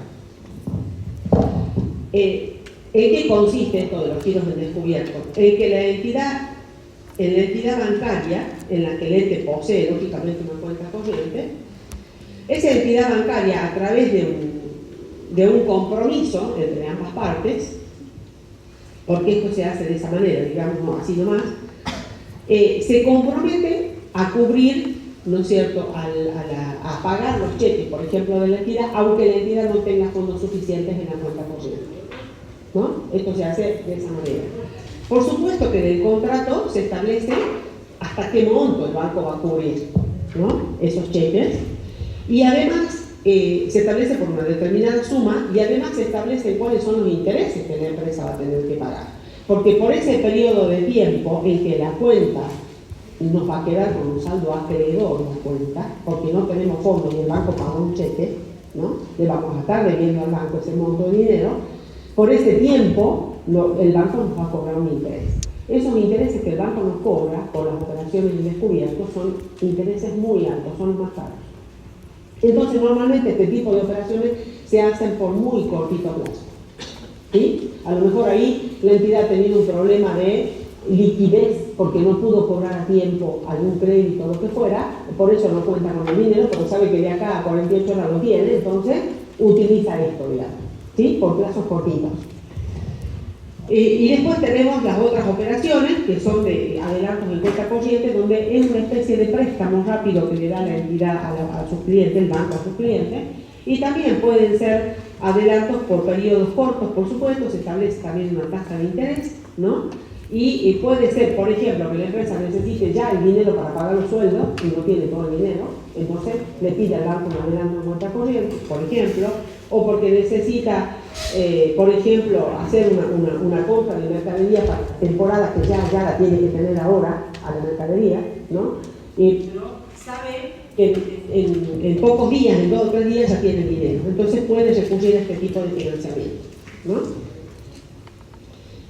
¿En qué consiste esto de los giros en descubierto? En que en la entidad bancaria, en la que el ente posee, lógicamente, una cuenta corriente, esa entidad bancaria, a través de un compromiso entre ambas partes, porque esto se hace de esa manera, digamos, no así nomás, se compromete a cubrir, ¿no es cierto?, a pagar los cheques, por ejemplo, de la entidad, aunque la entidad no tenga fondos suficientes en la cuenta corriente, ¿no? Esto se hace de esa manera. Por supuesto que en el contrato se establece hasta qué monto el banco va a cubrir, ¿no?, esos cheques, y además se establece por una determinada suma y además se establece cuáles son los intereses que la empresa va a tener que pagar. Porque por ese periodo de tiempo en que la cuenta nos va a quedar con un saldo acreedor la cuenta, porque no tenemos fondos y el banco paga un cheque, ¿no?, le vamos a estar debiendo al banco ese monto de dinero, por ese tiempo el banco nos va a cobrar un interés. Esos intereses que el banco nos cobra por las operaciones en descubierto son intereses muy altos, son los más caros. Entonces, normalmente este tipo de operaciones se hacen por muy cortito plazo. ¿sí? A lo mejor ahí la entidad ha tenido un problema de liquidez porque no pudo cobrar a tiempo algún crédito o lo que fuera, por eso no cuenta con el dinero, pero sabe que de acá a 48 horas lo tiene, entonces utiliza esto, digamos, ¿sí? Por plazos cortitos. Y después tenemos las otras operaciones, que son de adelantos en cuenta corriente, donde es una especie de préstamo rápido que le da la entidad a sus clientes, el banco a sus clientes, y también pueden ser adelantos por periodos cortos, por supuesto, se establece también una tasa de interés, ¿no? Y puede ser, por ejemplo, que la empresa necesite ya el dinero para pagar los sueldos y no tiene todo el dinero, entonces le pide al banco un adelanto en cuenta corriente, por ejemplo, o porque necesita, por ejemplo, hacer una compra de mercadería para temporada que ya la tiene que tener ahora a la mercadería, ¿no? Pero sabe que en pocos días, en 2 o 3 días ya tiene el dinero, entonces puede recurrir a este tipo de financiamiento, ¿no?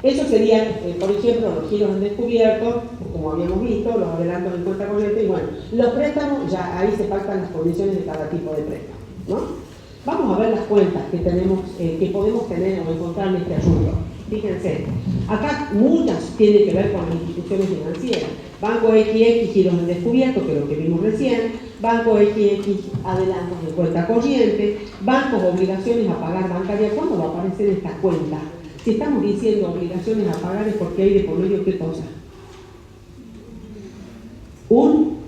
Eso serían, por ejemplo, los giros en descubierto, como habíamos visto, los adelantos en cuenta corriente, y bueno, los préstamos, ya ahí se pactan las condiciones de cada tipo de préstamo, ¿no? Vamos a ver las cuentas que tenemos, que podemos tener o encontrar en este asunto. Fíjense, acá muchas tienen que ver con las instituciones financieras. Banco XX, giros en descubierto, que es lo que vimos recién, Banco XX, adelantos en cuenta corriente, bancos, obligaciones a pagar bancaria. ¿Cuándo va a aparecer esta cuenta? Si estamos diciendo obligaciones a pagar es porque hay de por medio ¿qué cosa? Un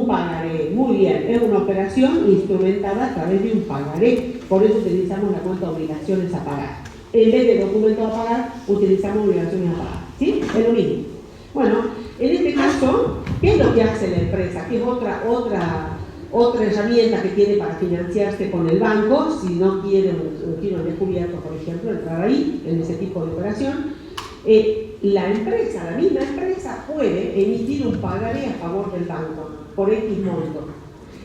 pagaré, muy bien, es una operación instrumentada a través de un pagaré, por eso utilizamos la cuenta obligaciones a pagar. En vez de documento a pagar, utilizamos obligaciones a pagar, ¿sí? Es lo mismo. Bueno, en este caso, ¿qué es lo que hace la empresa? Que es otra herramienta que tiene para financiarse con el banco, si no quiere un giro en descubierto, por ejemplo, entrar ahí, en ese tipo de operación. La misma empresa puede emitir un pagaré a favor del banco por X monto.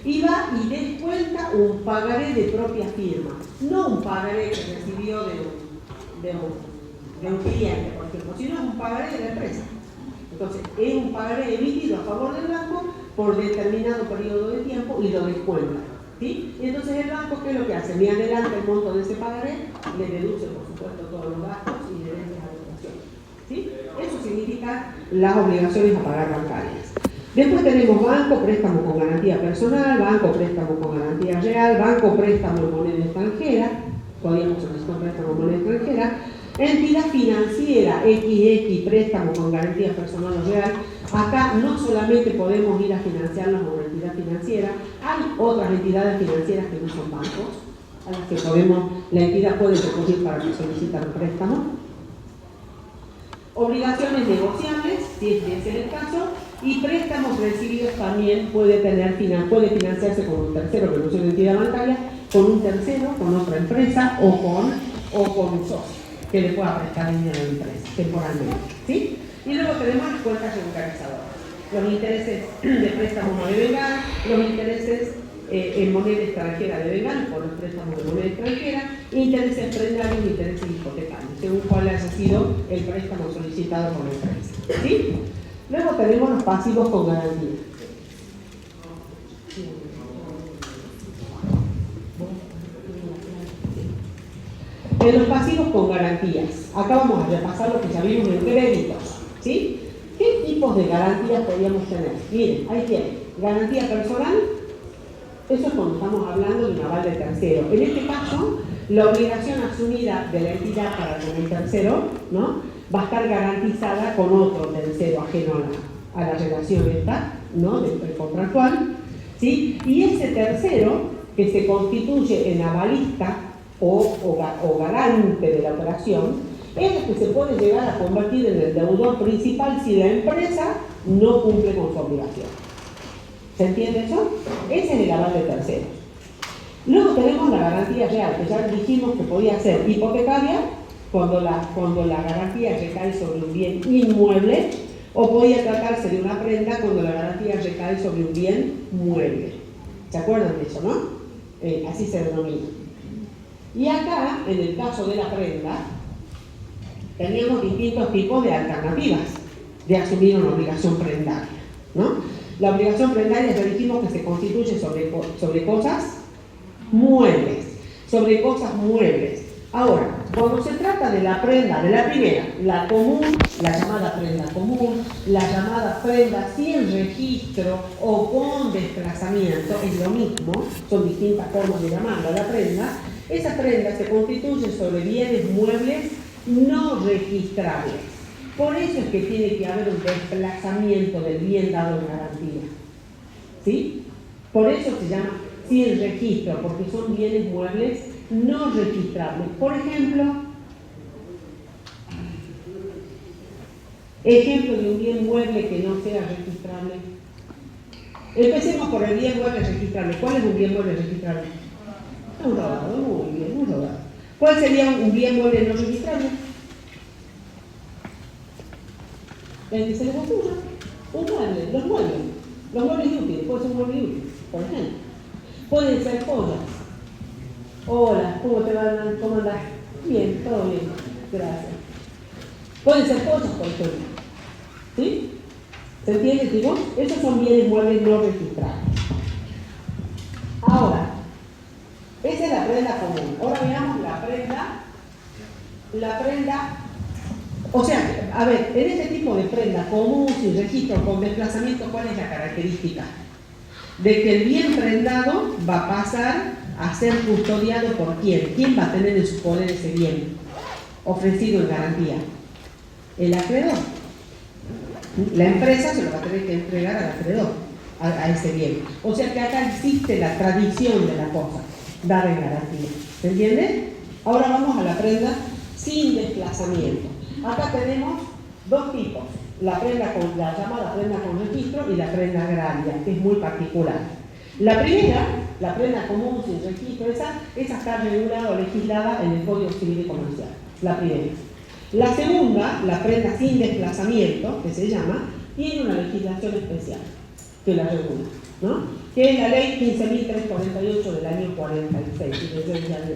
Y va y descuenta un pagaré de propia firma, no un pagaré que recibió de un cliente, por ejemplo, sino un pagaré de la empresa. Entonces, es un pagaré emitido a favor del banco por determinado periodo de tiempo y lo descuenta, ¿sí? Y entonces el banco, ¿qué es lo que hace? Me adelanta el monto de ese pagaré, le deduce, por supuesto, todos los gastos y le vende la obligación, ¿sí? Eso significa las obligaciones a pagar bancarias. Después tenemos banco, préstamo con garantía personal, banco, préstamo con garantía real, banco, préstamo en moneda extranjera, podríamos solicitar préstamo en moneda extranjera, entidad financiera, XX, préstamo con garantía personal o real. Acá no solamente podemos ir a financiarnos a una entidad financiera, hay otras entidades financieras que no son bancos, a las que la entidad puede recurrir para solicitar un préstamo. Obligaciones negociables, si ese es el caso, y préstamos recibidos también puede financiarse con un tercero que no sea una entidad bancaria, con un tercero, con otra empresa o con un socio que le pueda prestar dinero a la empresa temporalmente, ¿sí? Y luego tenemos las cuentas regularizadoras. Los intereses de préstamos no devengar, los intereses en moneda extranjera devengan por los préstamos de moneda extranjera, intereses prendarios y intereses hipotecarios, según cuál haya sido el préstamo solicitado por la empresa, ¿sí? Luego tenemos los pasivos con garantía. En los pasivos con garantías, acá vamos a repasar lo que ya vimos en créditos, ¿sí? ¿Qué tipos de garantías podríamos tener? Miren, ahí tienen, garantía personal, eso es cuando estamos hablando de un aval de tercero. En este caso, la obligación asumida de la entidad para con el tercero, ¿no?, va a estar garantizada con otro tercero ajeno a la relación esta, ¿no?, del contractual, ¿sí? Y ese tercero, que se constituye en avalista o garante de la operación, es el que se puede llegar a convertir en el deudor principal si la empresa no cumple con su obligación. ¿Se entiende eso? Ese es el aval de terceros. Luego tenemos la garantía real, que ya dijimos que podía ser hipotecaria, cuando la garantía recae sobre un bien inmueble, o podía tratarse de una prenda cuando la garantía recae sobre un bien mueble. ¿Se acuerdan de eso, no? Así se denomina. Y acá, en el caso de la prenda, teníamos distintos tipos de alternativas de asumir una obligación prendaria, ¿no? La obligación prendaria ya dijimos que se constituye sobre cosas muebles, Ahora, cuando se trata de la prenda, de la primera, la común, la llamada prenda común, la llamada prenda sin registro o con desplazamiento, es lo mismo, son distintas formas de llamarla la prenda. Esa prenda se constituye sobre bienes muebles no registrables. Por eso es que tiene que haber un desplazamiento del bien dado en garantía. ¿Sí? Por eso se llama sin registro, porque son bienes muebles no registrables. Por ejemplo, ejemplo de un bien mueble que no sea registrable. Empecemos por el bien mueble registrable. ¿Cuál es un bien mueble registrable? Un rodado, muy bien, un rodado. ¿Cuál sería un bien mueble no registrable? El que se le construya. Un mueble, los muebles útiles, puede ser un mueble útil, por ejemplo. Pueden ser joyas. Hola, ¿cómo te van? ¿Cómo andás? Bien, todo bien, gracias. Pueden ser cosas, por ejemplo. ¿Sí? ¿Se entiende, chicos? Esos son bienes muebles no registrados. Ahora, esa es la prenda común. Ahora veamos la prenda, o sea, a ver, en este tipo de prenda común, sin registro, con desplazamiento, ¿cuál es la característica? De que el bien prendado va a pasar a ser custodiado por ¿quién? ¿Quién va a tener en su poder ese bien ofrecido en garantía? El acreedor. La empresa se lo va a tener que entregar al acreedor, a ese bien. O sea que acá existe la tradición de la cosa, dada en garantía. ¿Se entiende? Ahora vamos a la prenda sin desplazamiento. Acá tenemos dos tipos. La llamada prenda con registro y la prenda agraria, que es muy particular. La primera, la prenda común sin registro, esa está regulada o legislada en el Código Civil y Comercial. La primera. La segunda, la prenda sin desplazamiento, que se llama, tiene una legislación especial que la regula, ¿no? Que es la Ley 15.348 del año 46, y desde el año,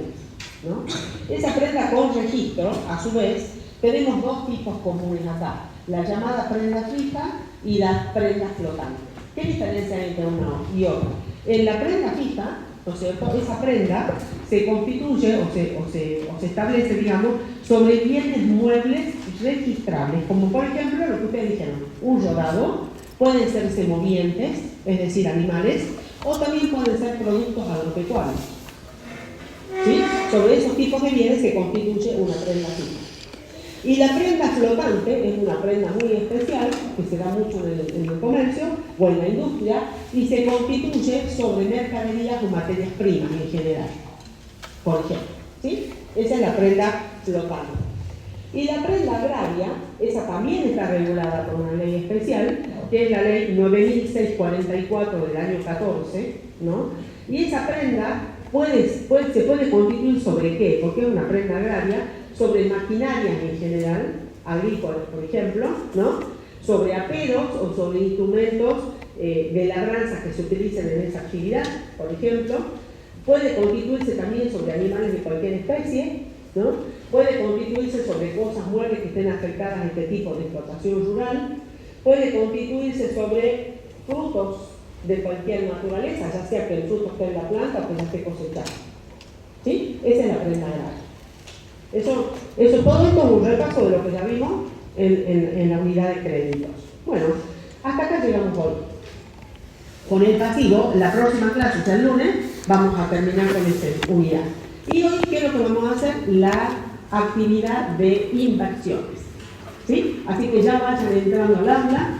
¿no? Esa prenda con registro, a su vez, tenemos dos tipos comunes acá, la llamada prenda fija y la prenda flotante. ¿Qué diferencia hay entre una y otra? En la prenda fija, ¿no es cierto?, esa prenda se constituye o se establece, digamos, sobre bienes muebles registrables, como por ejemplo lo que ustedes dijeron, un rodado, pueden ser semovientes, es decir, animales, o también pueden ser productos agropecuarios. ¿Sí? Sobre esos tipos de bienes se constituye una prenda fija. Y la prenda flotante es una prenda muy especial, que se da mucho en el comercio o en la industria, y se constituye sobre mercaderías o materias primas en general, por ejemplo. ¿Sí? Esa es la prenda flotante. Y la prenda agraria, esa también está regulada por una ley especial, que es la ley 9.644 del año 14, ¿no? Y esa prenda se puede constituir sobre ¿qué? Porque es una prenda agraria, sobre maquinarias en general, agrícolas por ejemplo, ¿no? Sobre aperos o sobre instrumentos de labranza que se utilicen en esa actividad, por ejemplo. Puede constituirse también sobre animales de cualquier especie, ¿no? Puede constituirse sobre cosas muebles que estén afectadas a este tipo de explotación rural. Puede constituirse sobre frutos de cualquier naturaleza, ya sea que el fruto esté en la planta o que ya esté cosechado. ¿Sí? Esa es la prenda agraria. Todo esto es un repaso de lo que ya vimos en la unidad de créditos. Bueno, hasta acá llegamos hoy. Con el pasivo, la próxima clase, o sea, el lunes, vamos a terminar con esta unidad. Y hoy, ¿qué es lo que vamos a hacer? La actividad de inversiones. ¿Sí? Así que ya vayan entrando al aula.